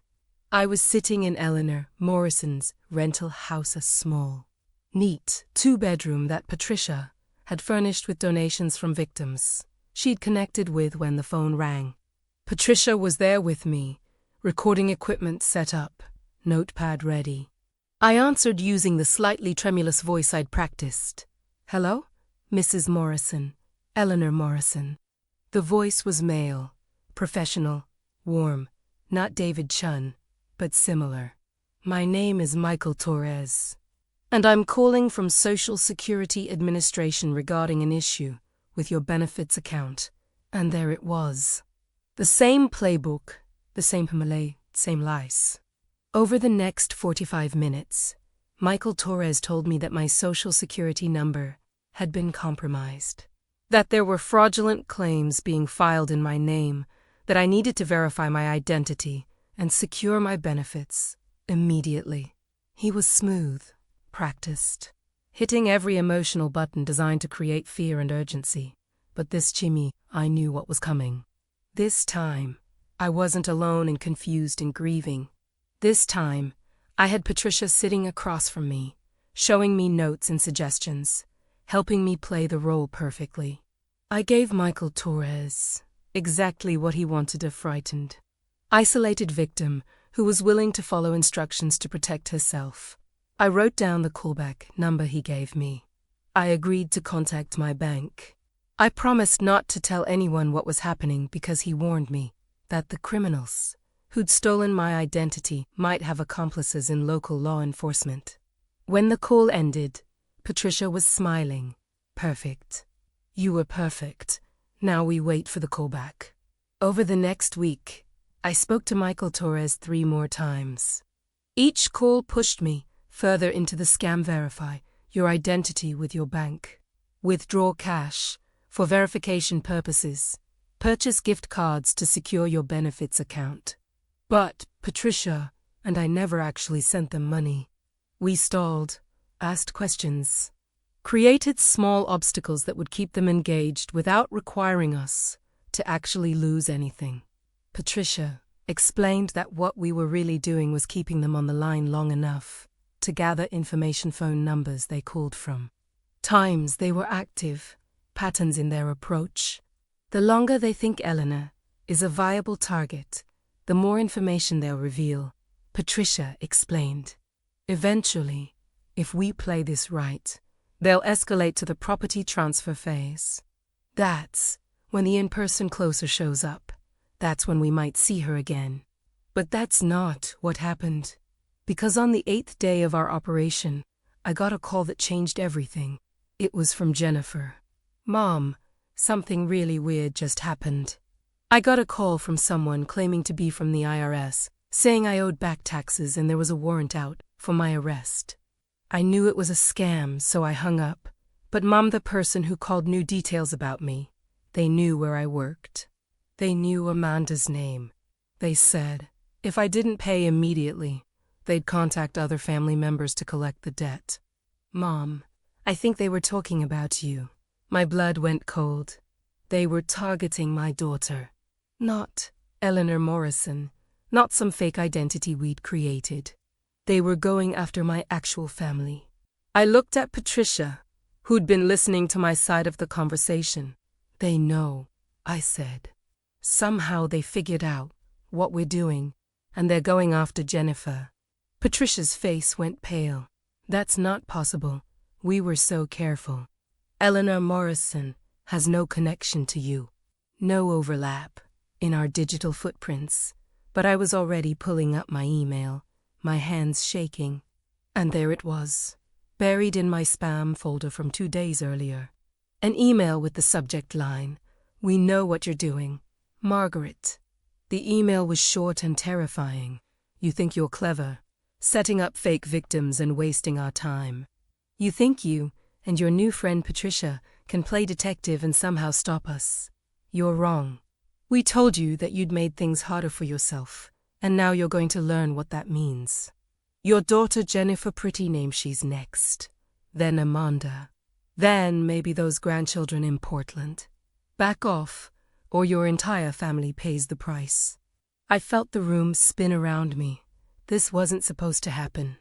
I was sitting in Eleanor Morrison's rental house, a small, neat 2-bedroom that Patricia had furnished with donations from victims she'd connected with when the phone rang. Patricia was there with me, recording equipment set up, notepad ready. I answered using the slightly tremulous voice I'd practiced. "Hello? Mrs. Morrison, Eleanor Morrison." The voice was male, professional, warm, not David Chun, but similar. "My name is Michael Torres, and I'm calling from Social Security Administration regarding an issue with your benefits account." And there it was. The same playbook, the same Malay, same lies. Over the next 45 minutes, Michael Torres told me that my Social Security number had been compromised, that there were fraudulent claims being filed in my name, that I needed to verify my identity and secure my benefits immediately. He was smooth, practiced, hitting every emotional button designed to create fear and urgency. But this Jimmy, I knew what was coming. This time, I wasn't alone and confused and grieving. This time, I had Patricia sitting across from me, showing me notes and suggestions, helping me play the role perfectly. I gave Michael Torres exactly what he wanted: a frightened, isolated victim who was willing to follow instructions to protect herself. I wrote down the callback number he gave me. I agreed to contact my bank. I promised not to tell anyone what was happening because he warned me that the criminals who'd stolen my identity might have accomplices in local law enforcement. When the call ended, Patricia was smiling. "Perfect. You were perfect. Now we wait for the callback. Over the next week, I spoke to Michael Torres 3 more times. Each call pushed me further into the scam. Verify your identity with your bank. Withdraw cash for verification purposes. Purchase gift cards to secure your benefits account. But Patricia and I never actually sent them money. We stalled, asked questions, created small obstacles that would keep them engaged without requiring us to actually lose anything. Patricia explained that what we were really doing was keeping them on the line long enough to gather information, phone numbers they called from, times they were active, patterns in their approach. The longer they think Eleanor is a viable target, the more information they'll reveal, Patricia explained. Eventually, if we play this right, they'll escalate to the property transfer phase. That's when the in-person closer shows up. That's when we might see her again. But that's not what happened. Because on the 8th day of our operation, I got a call that changed everything. It was from Jennifer. "Mom, something really weird just happened." I got a call from someone claiming to be from the IRS, saying I owed back taxes and there was a warrant out for my arrest. I knew it was a scam, so I hung up. But Mom, the person who called, knew details about me. They knew where I worked. They knew Amanda's name. They said if I didn't pay immediately, they'd contact other family members to collect the debt. "Mom, I think they were talking about you." My blood went cold. They were targeting my daughter. Not Eleanor Morrison, not some fake identity we'd created. They were going after my actual family. I looked at Patricia, who'd been listening to my side of the conversation. "They know," I said. "Somehow they figured out what we're doing, and they're going after Jennifer." Patricia's face went pale. "That's not possible. We were so careful. Eleanor Morrison has no connection to you. No overlap in our digital footprints." But I was already pulling up my email, my hands shaking. And there it was, buried in my spam folder from 2 days earlier. An email with the subject line, "We know what you're doing. Margaret." The email was short and terrifying. "You think you're clever, setting up fake victims and wasting our time. You think you and your new friend Patricia can play detective and somehow stop us. You're wrong. We told you that you'd made things harder for yourself, and now you're going to learn what that means. Your daughter Jennifer, pretty name, she's next. Then Amanda. Then maybe those grandchildren in Portland. Back off, or your entire family pays the price." I felt the room spin around me. This wasn't supposed to happen.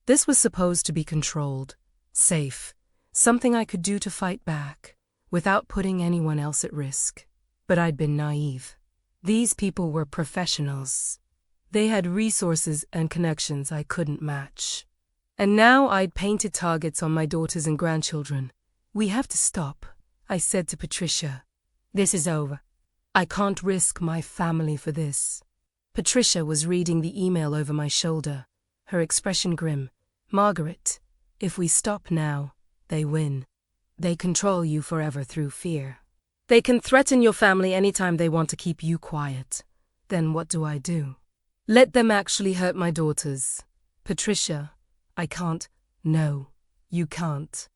This was supposed to be controlled, safe, something I could do to fight back, without putting anyone else at risk. But I'd been naive. These people were professionals. They had resources and connections I couldn't match. And now I'd painted targets on my daughters and grandchildren. "We have to stop," I said to Patricia. "This is over. I can't risk my family for this." Patricia was reading the email over my shoulder, her expression grim. "Margaret, if we stop now, they win. They control you forever through fear. They can threaten your family anytime they want to keep you quiet. Then what do I do? Let them actually hurt my daughters. Patricia, I can't." "No, you can't.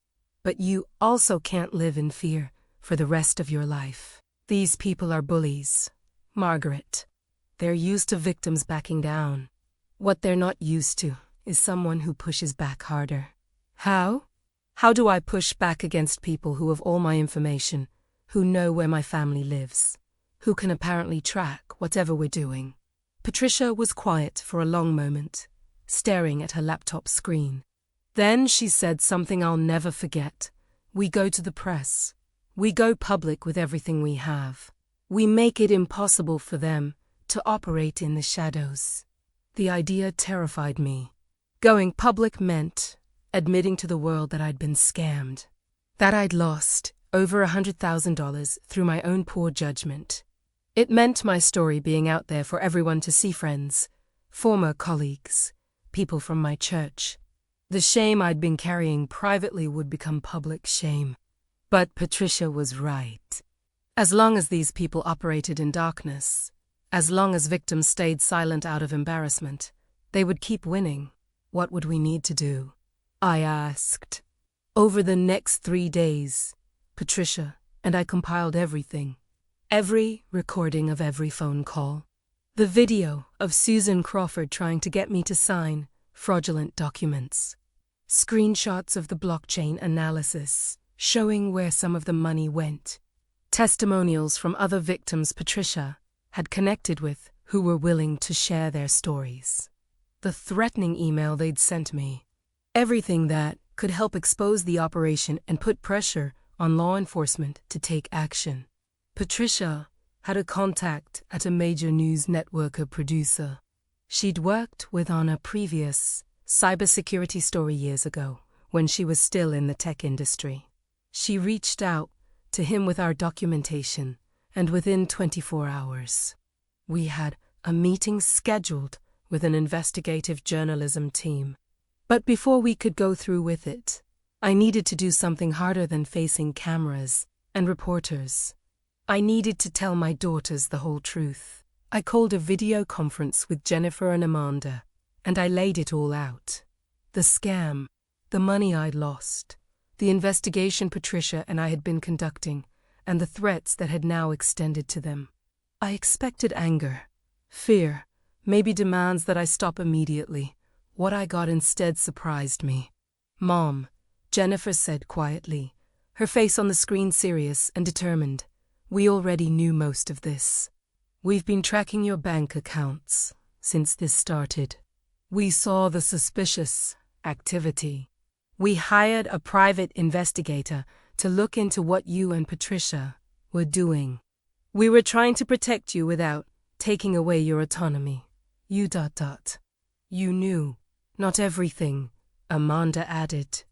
But you also can't live in fear for the rest of your life. These people are bullies, Margaret. They're used to victims backing down. What they're not used to is someone who pushes back harder." "How? How do I push back against people who have all my information, who know where my family lives, who can apparently track whatever we're doing?" Patricia was quiet for a long moment, staring at her laptop screen. Then she said something I'll never forget. "We go to the press. We go public with everything we have. We make it impossible for them to operate in the shadows." The idea terrified me. Going public meant admitting to the world that I'd been scammed, that I'd lost over $100,000 through my own poor judgment. It meant my story being out there for everyone to see, friends, former colleagues, people from my church. The shame I'd been carrying privately would become public shame. But Patricia was right. As long as these people operated in darkness, as long as victims stayed silent out of embarrassment, they would keep winning. What would we need to do? I asked. Over the next 3 days, Patricia and I compiled everything. Every recording of every phone call. The video of Susan Crawford trying to get me to sign fraudulent documents. Screenshots of the blockchain analysis showing where some of the money went. Testimonials from other victims Patricia had connected with who were willing to share their stories. The threatening email they'd sent me. Everything that could help expose the operation and put pressure on law enforcement to take action. Patricia had a contact at a major news networker producer she'd worked with on a previous cybersecurity story years ago when she was still in the tech industry. She reached out to him with our documentation, and within 24 hours, we had a meeting scheduled with an investigative journalism team. But before we could go through with it, I needed to do something harder than facing cameras and reporters. I needed to tell my daughters the whole truth. I called a video conference with Jennifer and Amanda, and I laid it all out. The scam, the money I'd lost, the investigation Patricia and I had been conducting, and the threats that had now extended to them. I expected anger, fear, maybe demands that I stop immediately. What I got instead surprised me. "Mom," Jennifer said quietly, her face on the screen serious and determined. "We already knew most of this. We've been tracking your bank accounts since this started. We saw the suspicious activity. We hired a private investigator to look into what you and Patricia were doing. We were trying to protect you without taking away your autonomy. You ... You knew. Not everything," Amanda added.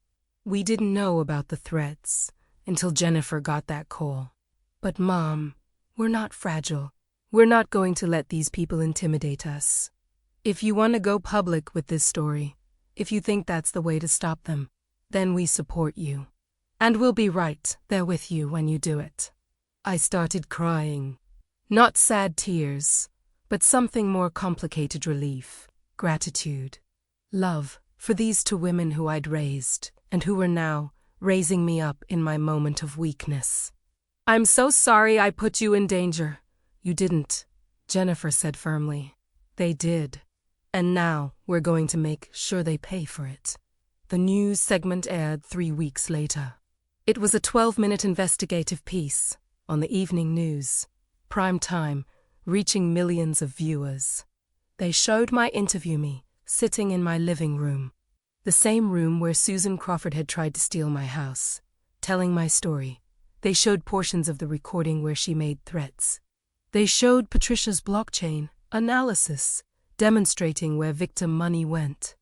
"We didn't know about the threats until Jennifer got that call. But Mom, we're not fragile. We're not going to let these people intimidate us. If you want to go public with this story, if you think that's the way to stop them, then we support you. And we'll be right there with you when you do it." I started crying. Not sad tears, but something more complicated: relief, gratitude, love for these 2 women who I'd raised and who were now raising me up in my moment of weakness. "I'm so sorry I put you in danger." "You didn't," Jennifer said firmly. "They did. And now we're going to make sure they pay for it." The news segment aired 3 weeks later. It was a 12-minute investigative piece on the evening news, prime time, reaching millions of viewers. They showed my interviewee sitting in my living room, the same room where Susan Crawford had tried to steal my house, telling my story. They showed portions of the recording where she made threats. They showed Patricia's blockchain analysis, demonstrating where victim money went.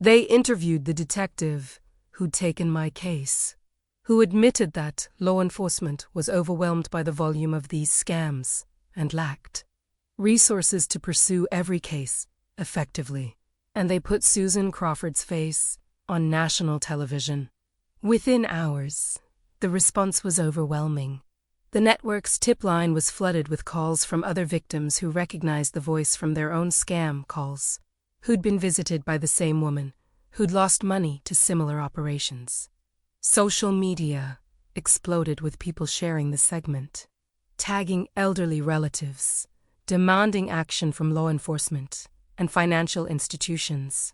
They interviewed the detective who'd taken my case, who admitted that law enforcement was overwhelmed by the volume of these scams and lacked resources to pursue every case effectively. And they put Susan Crawford's face on national television. Within hours, the response was overwhelming. The network's tip line was flooded with calls from other victims who recognized the voice from their own scam calls, who'd been visited by the same woman, who'd lost money to similar operations. Social media exploded with people sharing the segment, tagging elderly relatives, demanding action from law enforcement and financial institutions.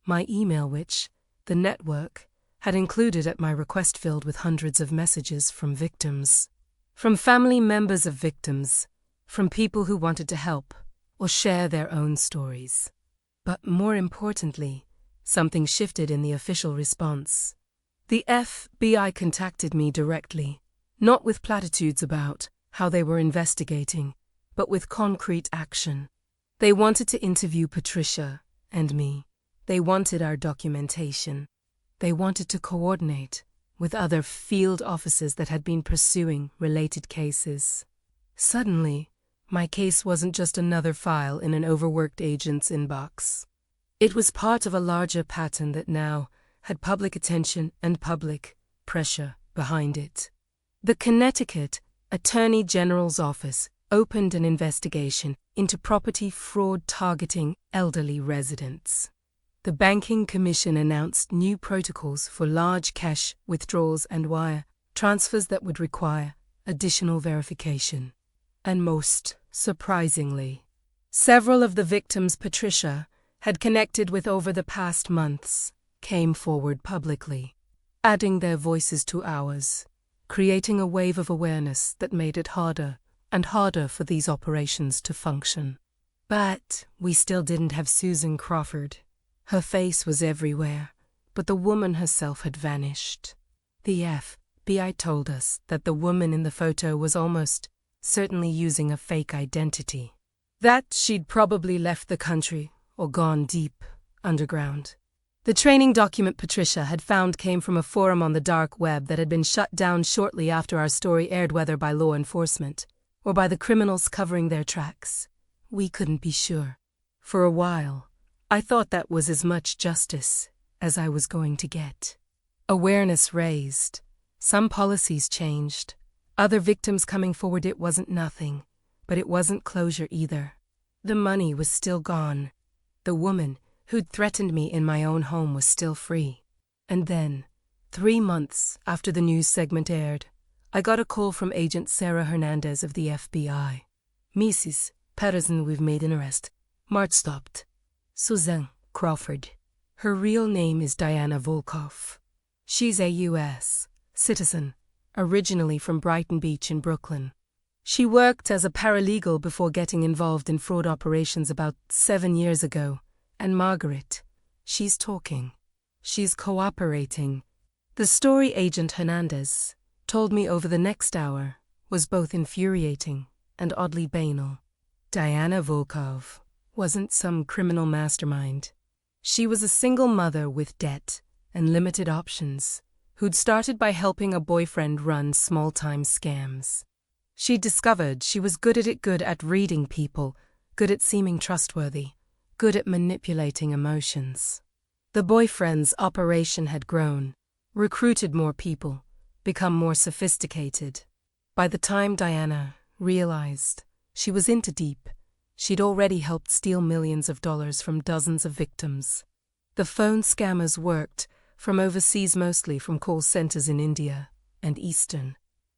My email, which the network had included at my request, filled with hundreds of messages from victims, from family members of victims, from people who wanted to help or share their own stories. But more importantly, something shifted in the official response. The FBI contacted me directly, not with platitudes about how they were investigating, but with concrete action. They wanted to interview Patricia and me. They wanted our documentation. They wanted to coordinate with other field offices that had been pursuing related cases. Suddenly, my case wasn't just another file in an overworked agent's inbox. It was part of a larger pattern that now had public attention and public pressure behind it. The Connecticut Attorney General's office opened an investigation into property fraud targeting elderly residents. The Banking Commission announced new protocols for large cash withdrawals and wire transfers that would require additional verification. And most surprisingly, several of the victims Patricia had connected with over the past months came forward publicly, adding their voices to ours, creating a wave of awareness that made it harder and harder for these operations to function. But we still didn't have Susan Crawford. Her face was everywhere, but the woman herself had vanished. The FBI told us that the woman in the photo was almost certainly using a fake identity, that she'd probably left the country or gone deep underground. The training document Patricia had found came from a forum on the dark web that had been shut down shortly after our story aired, whether by law enforcement or by the criminals covering their tracks. We couldn't be sure. For a while, I thought that was as much justice as I was going to get. Awareness raised. Some policies changed. Other victims coming forward. It wasn't nothing, but it wasn't closure either. The money was still gone. The woman who'd threatened me in my own home was still free. And then, 3 months after the news segment aired, I got a call from Agent Sarah Hernandez of the FBI. "Mrs. Patterson, we've made an arrest." Mart stopped. "Susan Crawford. Her real name is Diana Volkov. She's a U.S. citizen, originally from Brighton Beach in Brooklyn. She worked as a paralegal before getting involved in fraud operations about 7 years ago. And Margaret, she's talking. She's cooperating." The story Agent Hernandez told me over the next hour was both infuriating and oddly banal. Diana Volkov wasn't some criminal mastermind. She was a single mother with debt and limited options, who'd started by helping a boyfriend run small-time scams. She discovered she was good at reading people, good at seeming trustworthy, good at manipulating emotions. The boyfriend's operation had grown, recruited more people, become more sophisticated. By the time Diana realized she was into deep, she'd already helped steal millions of dollars from dozens of victims. The phone scammers worked from overseas, mostly from call centers in India and Eastern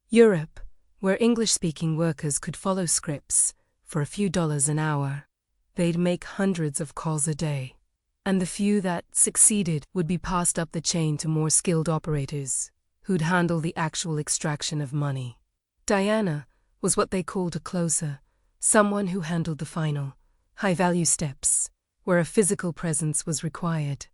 Europe, where English-speaking workers could follow scripts for a few dollars an hour. They'd make hundreds of calls a day, and the few that succeeded would be passed up the chain to more skilled operators who'd handle the actual extraction of money. Diana was what they called a closer, someone who handled the final, high-value steps, where a physical presence was required.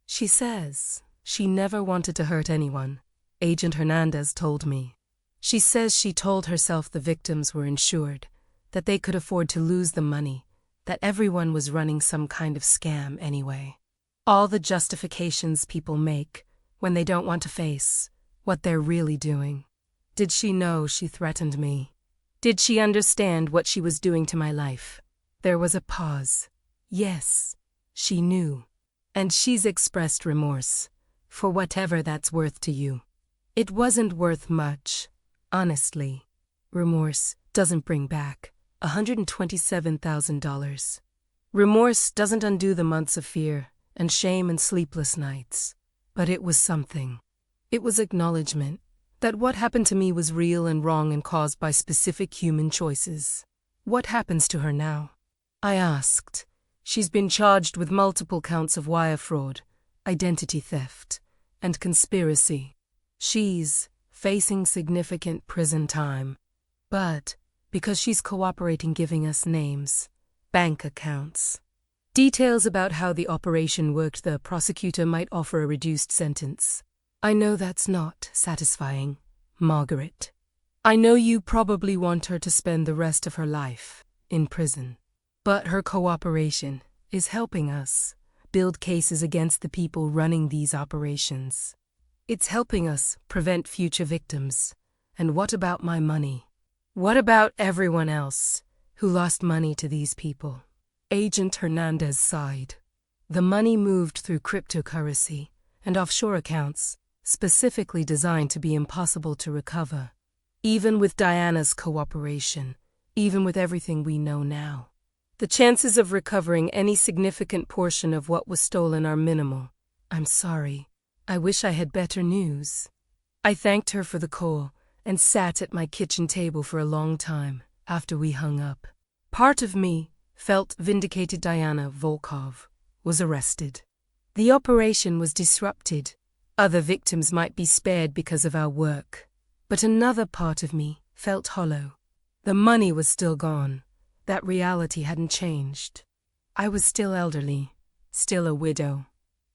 She says she never wanted to hurt anyone, Agent Hernandez told me. She says she told herself the victims were insured, that they could afford to lose the money, that everyone was running some kind of scam anyway. All the justifications people make when they don't want to face what they're really doing. Did she know she threatened me? Did she understand what she was doing to my life? There was a pause. Yes, she knew. And she's expressed remorse, for whatever that's worth to you. It wasn't worth much, honestly. Remorse doesn't bring back $127,000. Remorse doesn't undo the months of fear and shame and sleepless nights. But it was something. It was acknowledgement that what happened to me was real and wrong and caused by specific human choices. What happens to her now? I asked. She's been charged with multiple counts of wire fraud, identity theft, and conspiracy. She's facing significant prison time. But because she's cooperating, giving us names, bank accounts, details about how the operation worked, the prosecutor might offer a reduced sentence. I know that's not satisfying, Margaret. I know you probably want her to spend the rest of her life in prison. But her cooperation is helping us build cases against the people running these operations. It's helping us prevent future victims. And what about my money? What about everyone else who lost money to these people? Agent Hernandez sighed. The money moved through cryptocurrency and offshore accounts, specifically designed to be impossible to recover. Even with Diana's cooperation, even with everything we know now, the chances of recovering any significant portion of what was stolen are minimal. I'm sorry. I wish I had better news. I thanked her for the call and sat at my kitchen table for a long time after we hung up. Part of me felt vindicated. Diana Volkov was arrested. The operation was disrupted. Other victims might be spared because of our work. But another part of me felt hollow. The money was still gone. That reality hadn't changed. I was still elderly, still a widow,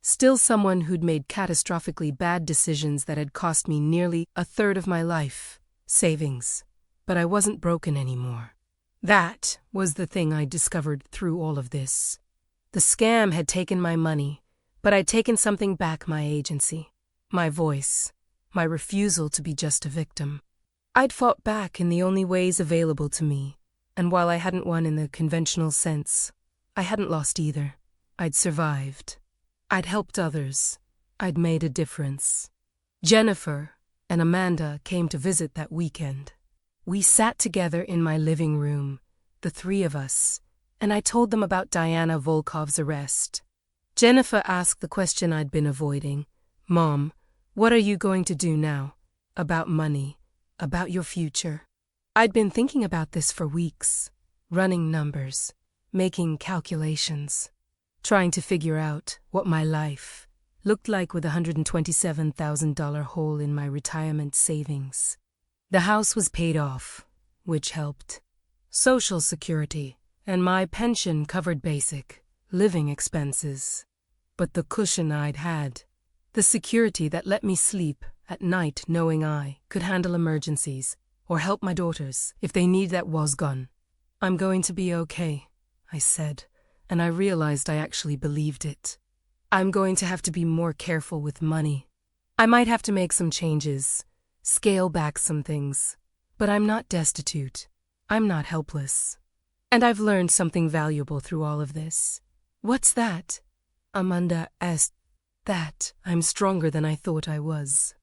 still someone who'd made catastrophically bad decisions that had cost me nearly a third of my life, savings. But I wasn't broken anymore. That was the thing I discovered through all of this. The scam had taken my money, but I'd taken something back: my agency, my voice, my refusal to be just a victim. I'd fought back in the only ways available to me, and while I hadn't won in the conventional sense, I hadn't lost either. I'd survived. I'd helped others. I'd made a difference. Jennifer and Amanda came to visit that weekend. We sat together in my living room, the three of us, and I told them about Diana Volkov's arrest. Jennifer asked the question I'd been avoiding. Mom, what are you going to do now? About money, about your future. I'd been thinking about this for weeks, running numbers, making calculations, trying to figure out what my life looked like with a $127,000 hole in my retirement savings. The house was paid off, which helped. Social Security and my pension covered basic living expenses. But the cushion I'd had, the security that let me sleep at night knowing I could handle emergencies or help my daughters if they need, that was gone. I'm going to be okay, I said, and I realized I actually believed it. I'm going to have to be more careful with money. I might have to make some changes, scale back some things, but I'm not destitute. I'm not helpless. And I've learned something valuable through all of this. What's that? Amanda asked. That I'm stronger than I thought I was.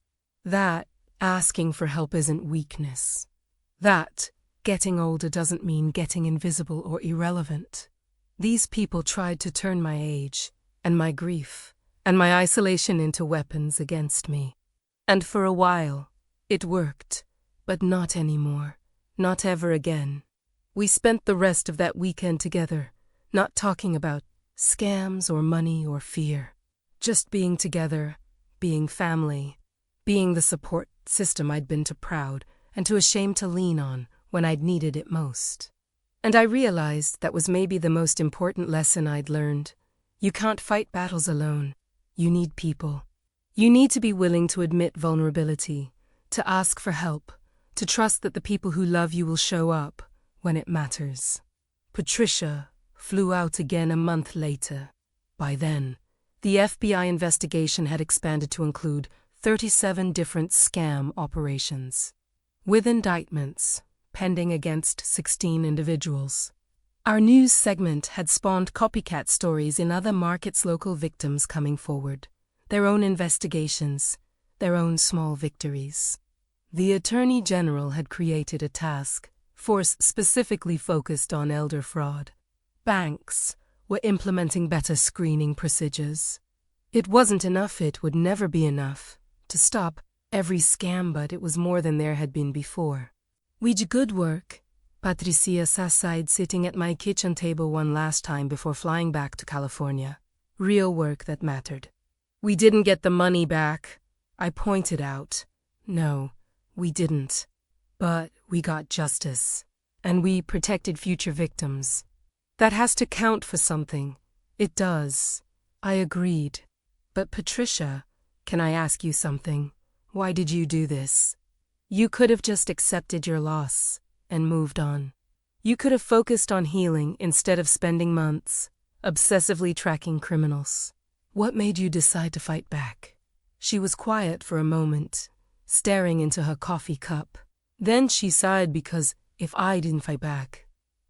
That asking for help isn't weakness. That getting older doesn't mean getting invisible or irrelevant. These people tried to turn my age and my grief and my isolation into weapons against me. And for a while, it worked, but not anymore, not ever again. We spent the rest of that weekend together, not talking about scams or money or fear. Just being together, being family, being the support system I'd been too proud and too ashamed to lean on when I'd needed it most. And I realized that was maybe the most important lesson I'd learned. You can't fight battles alone. You need people. You need to be willing to admit vulnerability, to ask for help, to trust that the people who love you will show up when it matters. Patricia flew out again a month later. By then, the FBI investigation had expanded to include 37 different scam operations, with indictments pending against 16 individuals. Our news segment had spawned copycat stories in other markets, local victims coming forward, their own investigations, their own small victories. The Attorney General had created a task force specifically focused on elder fraud. Banks were implementing better screening procedures. It wasn't enough, it would never be enough, to stop every scam, but it was more than there had been before. We did good work. Patricia sighed, sitting at my kitchen table one last time before flying back to California. Real work that mattered. We didn't get the money back, I pointed out. No, we didn't. But we got justice, and we protected future victims. That has to count for something. It does. I agreed. But Patricia, can I ask you something? Why did you do this? You could have just accepted your loss and moved on. You could have focused on healing instead of spending months obsessively tracking criminals. What made you decide to fight back? She was quiet for a moment, staring into her coffee cup. Then she sighed, because if I didn't fight back,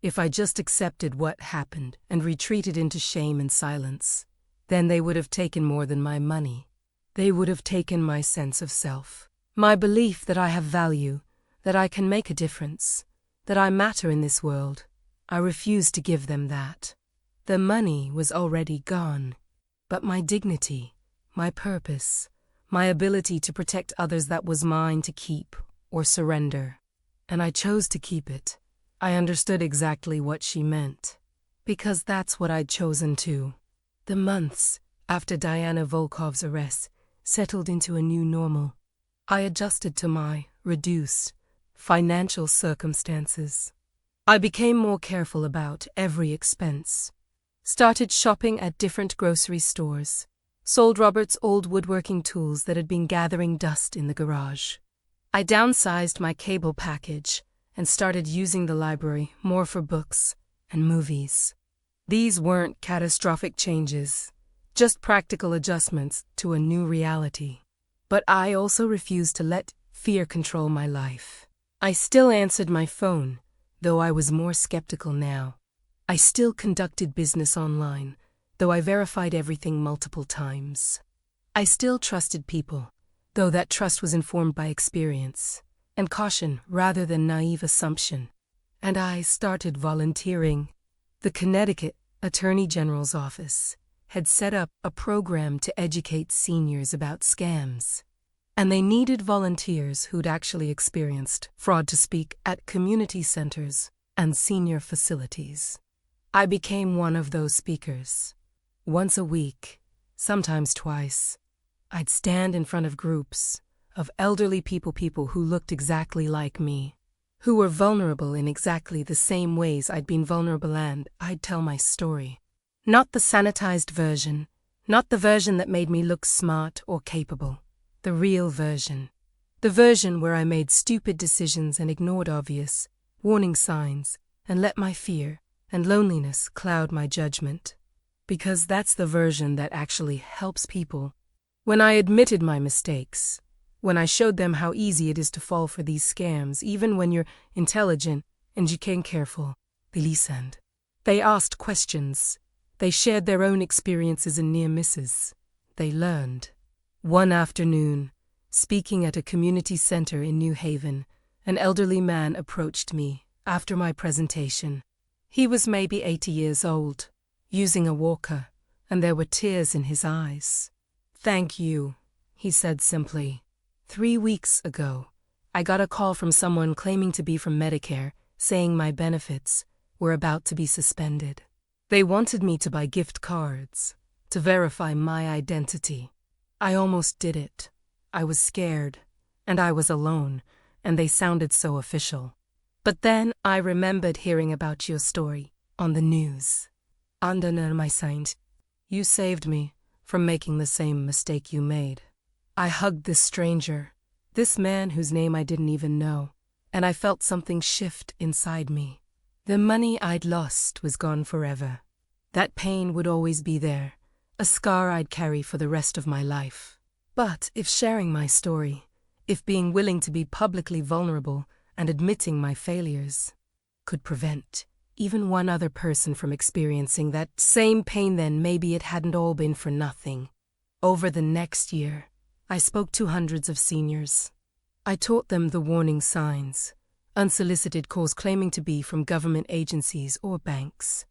if I just accepted what happened and retreated into shame and silence, then they would have taken more than my money. They would have taken my sense of self, my belief that I have value, that I can make a difference, that I matter in this world. I refused to give them that. The money was already gone, but my dignity, my purpose, my ability to protect others, that was mine to keep or surrender. And I chose to keep it. I understood exactly what she meant, because that's what I'd chosen too. The months after Diana Volkov's arrest settled into a new normal. I adjusted to my reduced financial circumstances. I became more careful about every expense. Started shopping at different grocery stores. Sold Robert's old woodworking tools that had been gathering dust in the garage. I downsized my cable package and started using the library more for books and movies. These weren't catastrophic changes, just practical adjustments to a new reality. But I also refused to let fear control my life. I still answered my phone, though I was more skeptical now. I still conducted business online, though I verified everything multiple times. I still trusted people, though that trust was informed by experience and caution rather than naive assumption. And I started volunteering. The Connecticut Attorney General's office had set up a program to educate seniors about scams, and they needed volunteers who'd actually experienced fraud to speak at community centers and senior facilities. I became one of those speakers. Once a week, sometimes twice, I'd stand in front of groups of elderly people who looked exactly like me, who were vulnerable in exactly the same ways I'd been vulnerable, and I'd tell my story. Not the sanitized version, not the version that made me look smart or capable. The real version. The version where I made stupid decisions and ignored obvious warning signs and let my fear and loneliness cloud my judgment. Because that's the version that actually helps people. When I admitted my mistakes, when I showed them how easy it is to fall for these scams, even when you're intelligent and you can careful, they listened. They asked questions. They shared their own experiences and near misses. They learned. One afternoon, speaking at a community center in New Haven, an elderly man approached me after my presentation. He was maybe 80 years old, using a walker, and there were tears in his eyes. "Thank you," he said simply. 3 weeks ago, I got a call from someone claiming to be from Medicare, saying my benefits were about to be suspended. They wanted me to buy gift cards to verify my identity. I almost did it. I was scared, and I was alone, and they sounded so official. But then I remembered hearing about your story on the news. Under my saint, you saved me from making the same mistake you made. I hugged this stranger, this man whose name I didn't even know, and I felt something shift inside me. The money I'd lost was gone forever. That pain would always be there, a scar I'd carry for the rest of my life. But if sharing my story, if being willing to be publicly vulnerable and admitting my failures could prevent even one other person from experiencing that same pain, then maybe it hadn't all been for nothing. Over the next year, I spoke to hundreds of seniors. I taught them the warning signs, unsolicited calls claiming to be from government agencies or banks,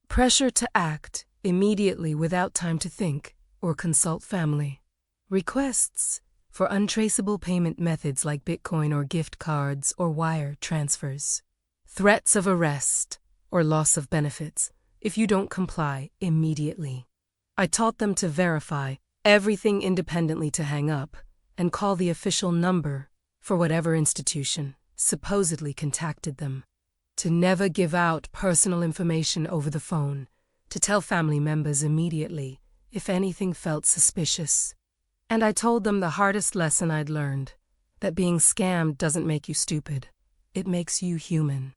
pressure to act immediately without time to think or consult family, requests for untraceable payment methods like Bitcoin or gift cards or wire transfers, threats of arrest or loss of benefits if you don't comply immediately. I taught them to verify everything independently, to hang up and call the official number for whatever institution supposedly contacted them, to never give out personal information over the phone, to tell family members immediately if anything felt suspicious. And I told them the hardest lesson I'd learned, that being scammed doesn't make you stupid, it makes you human.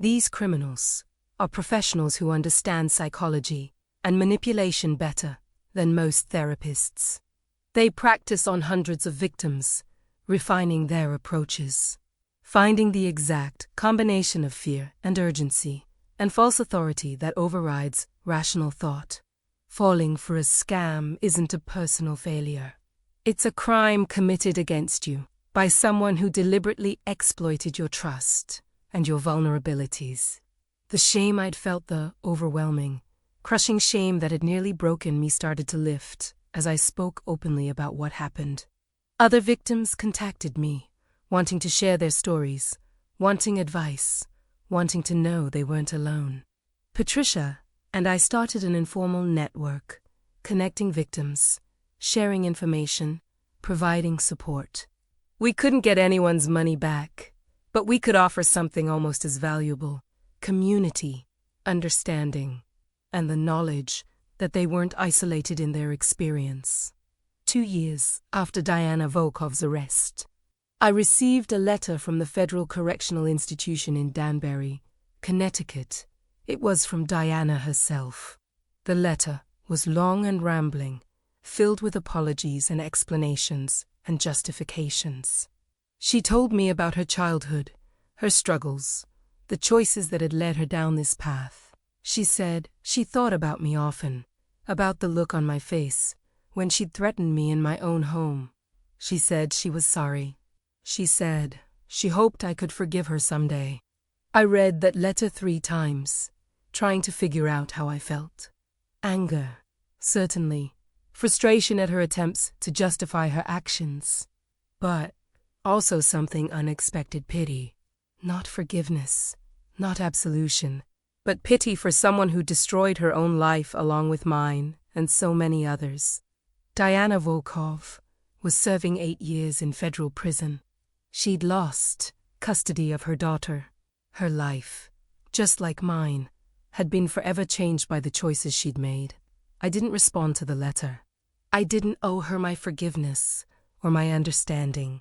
These criminals are professionals who understand psychology and manipulation better than most therapists. They practice on hundreds of victims, refining their approaches, finding the exact combination of fear and urgency and false authority that overrides rational thought. Falling for a scam isn't a personal failure. It's a crime committed against you by someone who deliberately exploited your trust and your vulnerabilities. The shame I'd felt, the overwhelming, crushing shame that had nearly broken me, started to lift as I spoke openly about what happened. Other victims contacted me, wanting to share their stories, wanting advice, wanting to know they weren't alone. Patricia and I started an informal network, connecting victims, sharing information, providing support. We couldn't get anyone's money back, but we could offer something almost as valuable: community, understanding, and the knowledge that they weren't isolated in their experience. 2 years after Diana Volkov's arrest, I received a letter from the Federal Correctional Institution in Danbury, Connecticut. It was from Diana herself. The letter was long and rambling, filled with apologies and explanations and justifications. She told me about her childhood, her struggles, the choices that had led her down this path. She said she thought about me often, about the look on my face when she'd threatened me in my own home. She said she was sorry. She said she hoped I could forgive her someday. I read that letter 3 times, trying to figure out how I felt. Anger, certainly. Frustration at her attempts to justify her actions. But also something unexpected: pity. Not forgiveness, not absolution, but pity for someone who destroyed her own life along with mine and so many others. Diana Volkov was serving 8 years in federal prison. She'd lost custody of her daughter. Her life, just like mine, had been forever changed by the choices she'd made. I didn't respond to the letter. I didn't owe her my forgiveness or my understanding.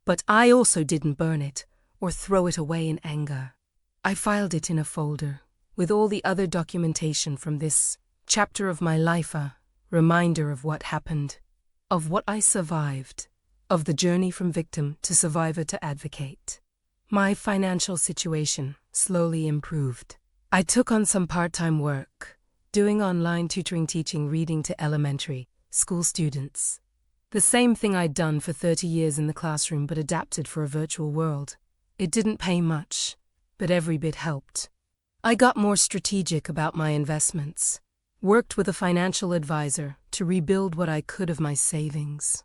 But I also didn't burn it or throw it away in anger. I filed it in a folder with all the other documentation from this chapter of my life, a reminder of what happened, of what I survived, of the journey from victim to survivor to advocate. My financial situation slowly improved. I took on some part-time work, doing online tutoring, teaching reading to elementary school students. The same thing I'd done for 30 years in the classroom, but adapted for a virtual world. It didn't pay much, but every bit helped. I got more strategic about my investments, worked with a financial advisor to rebuild what I could of my savings.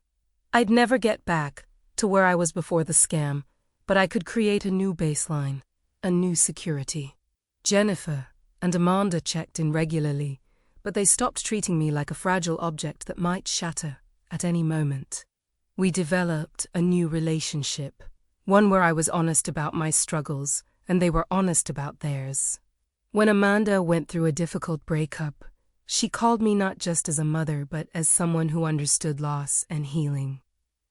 I'd never get back to where I was before the scam, but I could create a new baseline, a new security. Jennifer and Amanda checked in regularly, but they stopped treating me like a fragile object that might shatter at any moment. We developed a new relationship, one where I was honest about my struggles and they were honest about theirs. When Amanda went through a difficult breakup, she called me not just as a mother but as someone who understood loss and healing.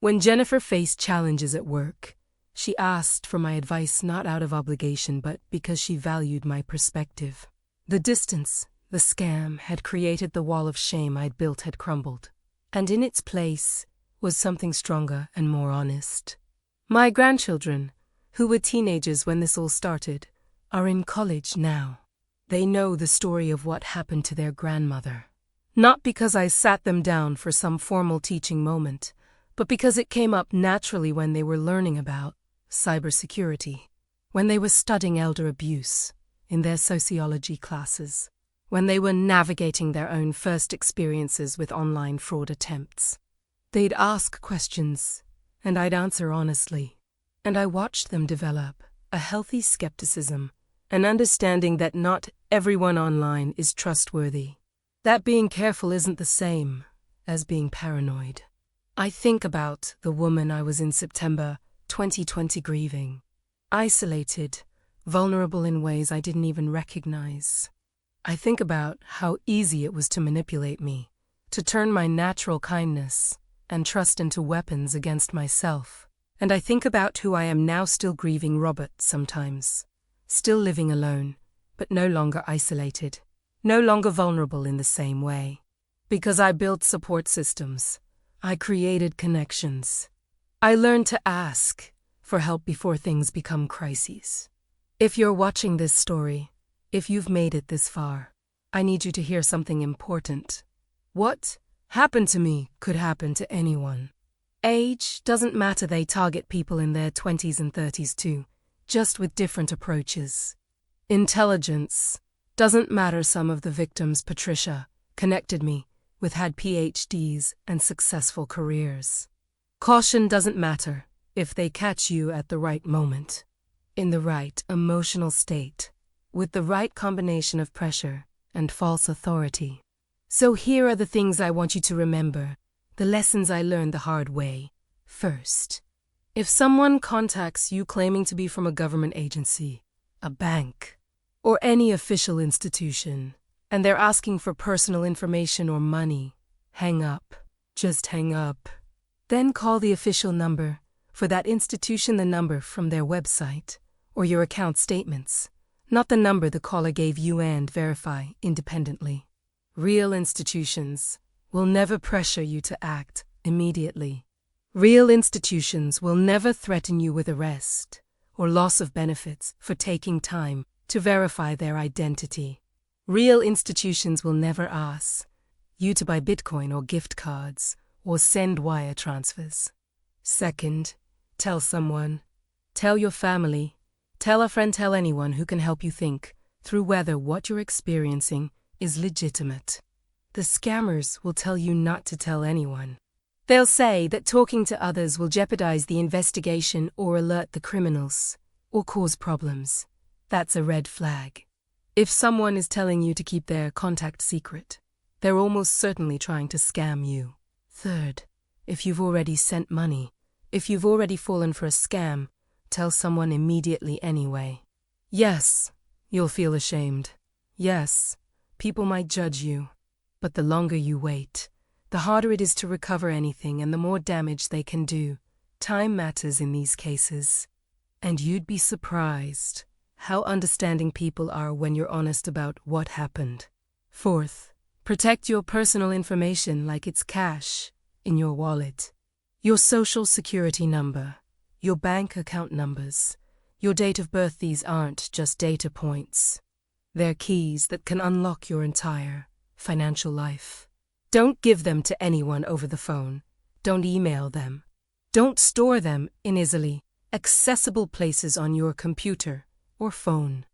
When Jennifer faced challenges at work, she asked for my advice not out of obligation but because she valued my perspective. The distance the scam had created, the wall of shame I'd built had crumbled, and in its place was something stronger and more honest. My grandchildren, who were teenagers when this all started, are in college now. They know the story of what happened to their grandmother. Not because I sat them down for some formal teaching moment, but because it came up naturally when they were learning about cybersecurity, when they were studying elder abuse in their sociology classes, when they were navigating their own first experiences with online fraud attempts. They'd ask questions, and I'd answer honestly, and I watched them develop a healthy skepticism, an understanding that not everyone online is trustworthy, that being careful isn't the same as being paranoid. I think about the woman I was in September 2020 grieving, isolated, vulnerable in ways I didn't even recognize. I think about how easy it was to manipulate me, to turn my natural kindness and trust into weapons against myself. And I think about who I am now, still grieving Robert sometimes, still living alone, but no longer isolated, no longer vulnerable in the same way. Because I built support systems, I created connections. I learned to ask for help before things become crises. If you're watching this story, if you've made it this far, I need you to hear something important. What happened to me could happen to anyone. Age doesn't matter, they target people in their 20s and 30s too, just with different approaches. Intelligence doesn't matter, some of the victims Patricia connected me with had PhDs and successful careers. Caution doesn't matter if they catch you at the right moment, in the right emotional state, with the right combination of pressure and false authority. So here are the things I want you to remember, the lessons I learned the hard way. First, if someone contacts you claiming to be from a government agency, a bank, or any official institution, and they're asking for personal information or money, hang up. Just hang up. Then call the official number for that institution, the number from their website or your account statements, not the number the caller gave you, and verify independently. Real institutions will never pressure you to act immediately. Real institutions will never threaten you with arrest or loss of benefits for taking time to verify their identity. Real institutions will never ask you to buy Bitcoin or gift cards or send wire transfers. Second, tell someone. Tell your family. Tell a friend, tell anyone who can help you think through whether what you're experiencing is legitimate. The scammers will tell you not to tell anyone. They'll say that talking to others will jeopardize the investigation or alert the criminals or cause problems. That's a red flag. If someone is telling you to keep their contact secret, they're almost certainly trying to scam you. Third, if you've already sent money, if you've already fallen for a scam, tell someone immediately anyway. Yes, you'll feel ashamed. Yes, people might judge you. But the longer you wait, the harder it is to recover anything and the more damage they can do. Time matters in these cases. And you'd be surprised how understanding people are when you're honest about what happened. Fourth, protect your personal information like it's cash in your wallet. Your social security number, your bank account numbers, your date of birth, these aren't just data points. They're keys that can unlock your entire financial life. Don't give them to anyone over the phone. Don't email them. Don't store them in easily accessible places on your computer or phone.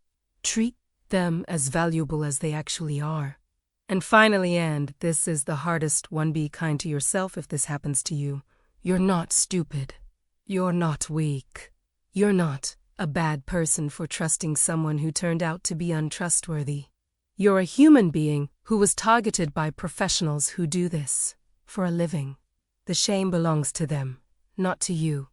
Treat them as valuable as they actually are. And finally, and this is the hardest one, be kind to yourself if this happens to you. You're not stupid. You're not weak. You're not a bad person for trusting someone who turned out to be untrustworthy. You're a human being who was targeted by professionals who do this for a living. The shame belongs to them, not to you.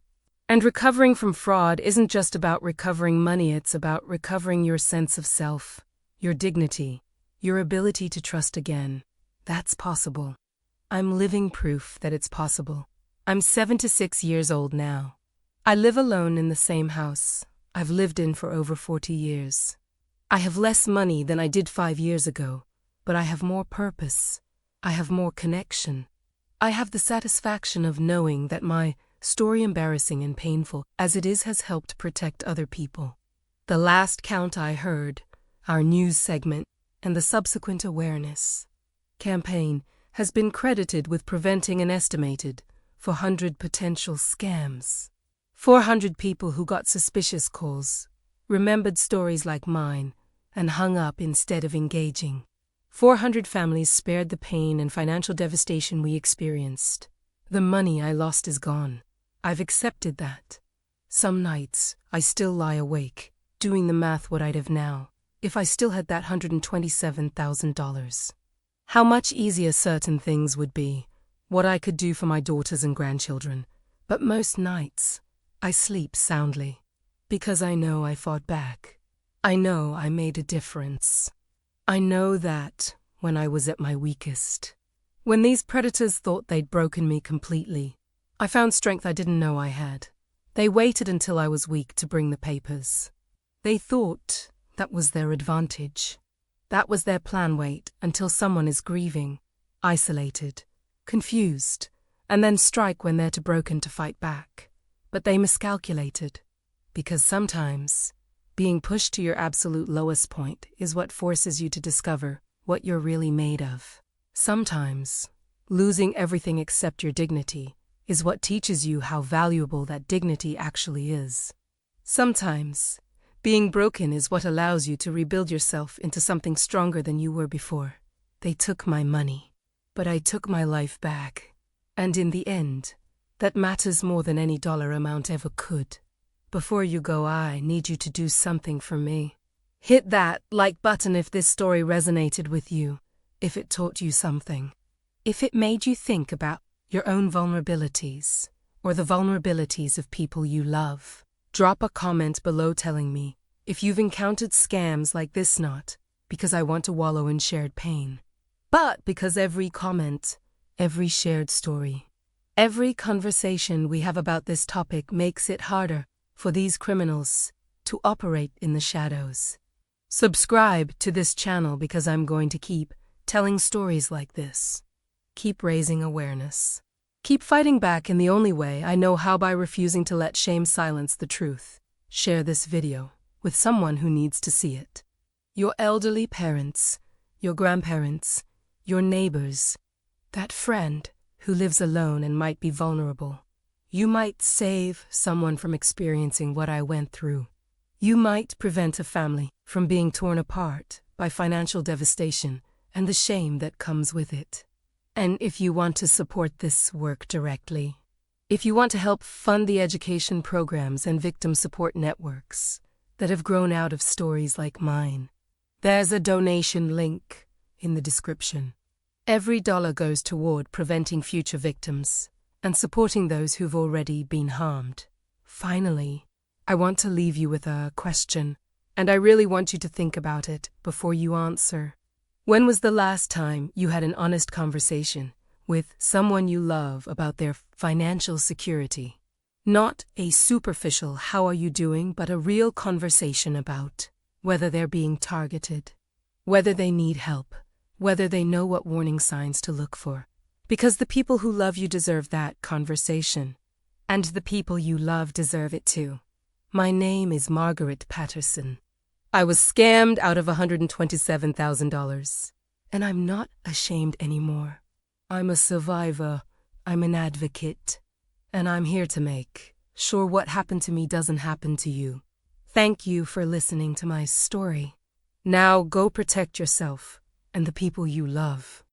And recovering from fraud isn't just about recovering money, it's about recovering your sense of self, your dignity, your ability to trust again. That's possible. I'm living proof that it's possible. I'm 76 years old now. I live alone in the same house I've lived in for over 40 years. I have less money than I did 5 years ago, but I have more purpose. I have more connection. I have the satisfaction of knowing that my story, embarrassing and painful as it is, has helped protect other people. The last count I heard, our news segment, and the subsequent awareness campaign has been credited with preventing an estimated 400 potential scams. 400 people who got suspicious calls, remembered stories like mine, and hung up instead of engaging. 400 families spared the pain and financial devastation we experienced. The money I lost is gone. I've accepted that. Some nights, I still lie awake, doing the math what I'd have now, if I still had that $127,000. How much easier certain things would be, what I could do for my daughters and grandchildren. But most nights, I sleep soundly, because I know I fought back. I know I made a difference. I know that when I was at my weakest, when these predators thought they'd broken me completely, I found strength I didn't know I had. They waited until I was weak to bring the papers. They thought that was their advantage. That was their plan. Wait until someone is grieving, isolated, confused, and then strike when they're too broken to fight back. But they miscalculated, because sometimes being pushed to your absolute lowest point is what forces you to discover what you're really made of. Sometimes losing everything except your dignity is what teaches you how valuable that dignity actually is. Sometimes, being broken is what allows you to rebuild yourself into something stronger than you were before. They took my money, but I took my life back. And in the end, that matters more than any dollar amount ever could. Before you go, I need you to do something for me. Hit that like button if this story resonated with you, if it taught you something, if it made you think about your own vulnerabilities or the vulnerabilities of people you love. Drop a comment below telling me if you've encountered scams like this, not because I want to wallow in shared pain, but because every comment, every shared story, every conversation we have about this topic makes it harder for these criminals to operate in the shadows. Subscribe to this channel because I'm going to keep telling stories like this. Keep raising awareness. Keep fighting back in the only way I know how, by refusing to let shame silence the truth. Share this video with someone who needs to see it. Your elderly parents, your grandparents, your neighbors, that friend who lives alone and might be vulnerable. You might save someone from experiencing what I went through. You might prevent a family from being torn apart by financial devastation and the shame that comes with it. And if you want to support this work directly, if you want to help fund the education programs and victim support networks that have grown out of stories like mine, there's a donation link in the description. Every dollar goes toward preventing future victims and supporting those who've already been harmed. Finally, I want to leave you with a question, and I really want you to think about it before you answer. When was the last time you had an honest conversation with someone you love about their financial security? Not a superficial "how are you doing," but a real conversation about whether they're being targeted, whether they need help, whether they know what warning signs to look for. Because the people who love you deserve that conversation, and the people you love deserve it too. My name is Margaret Patterson. I was scammed out of $127,000, and I'm not ashamed anymore. I'm a survivor, I'm an advocate, and I'm here to make sure what happened to me doesn't happen to you. Thank you for listening to my story. Now go protect yourself and the people you love.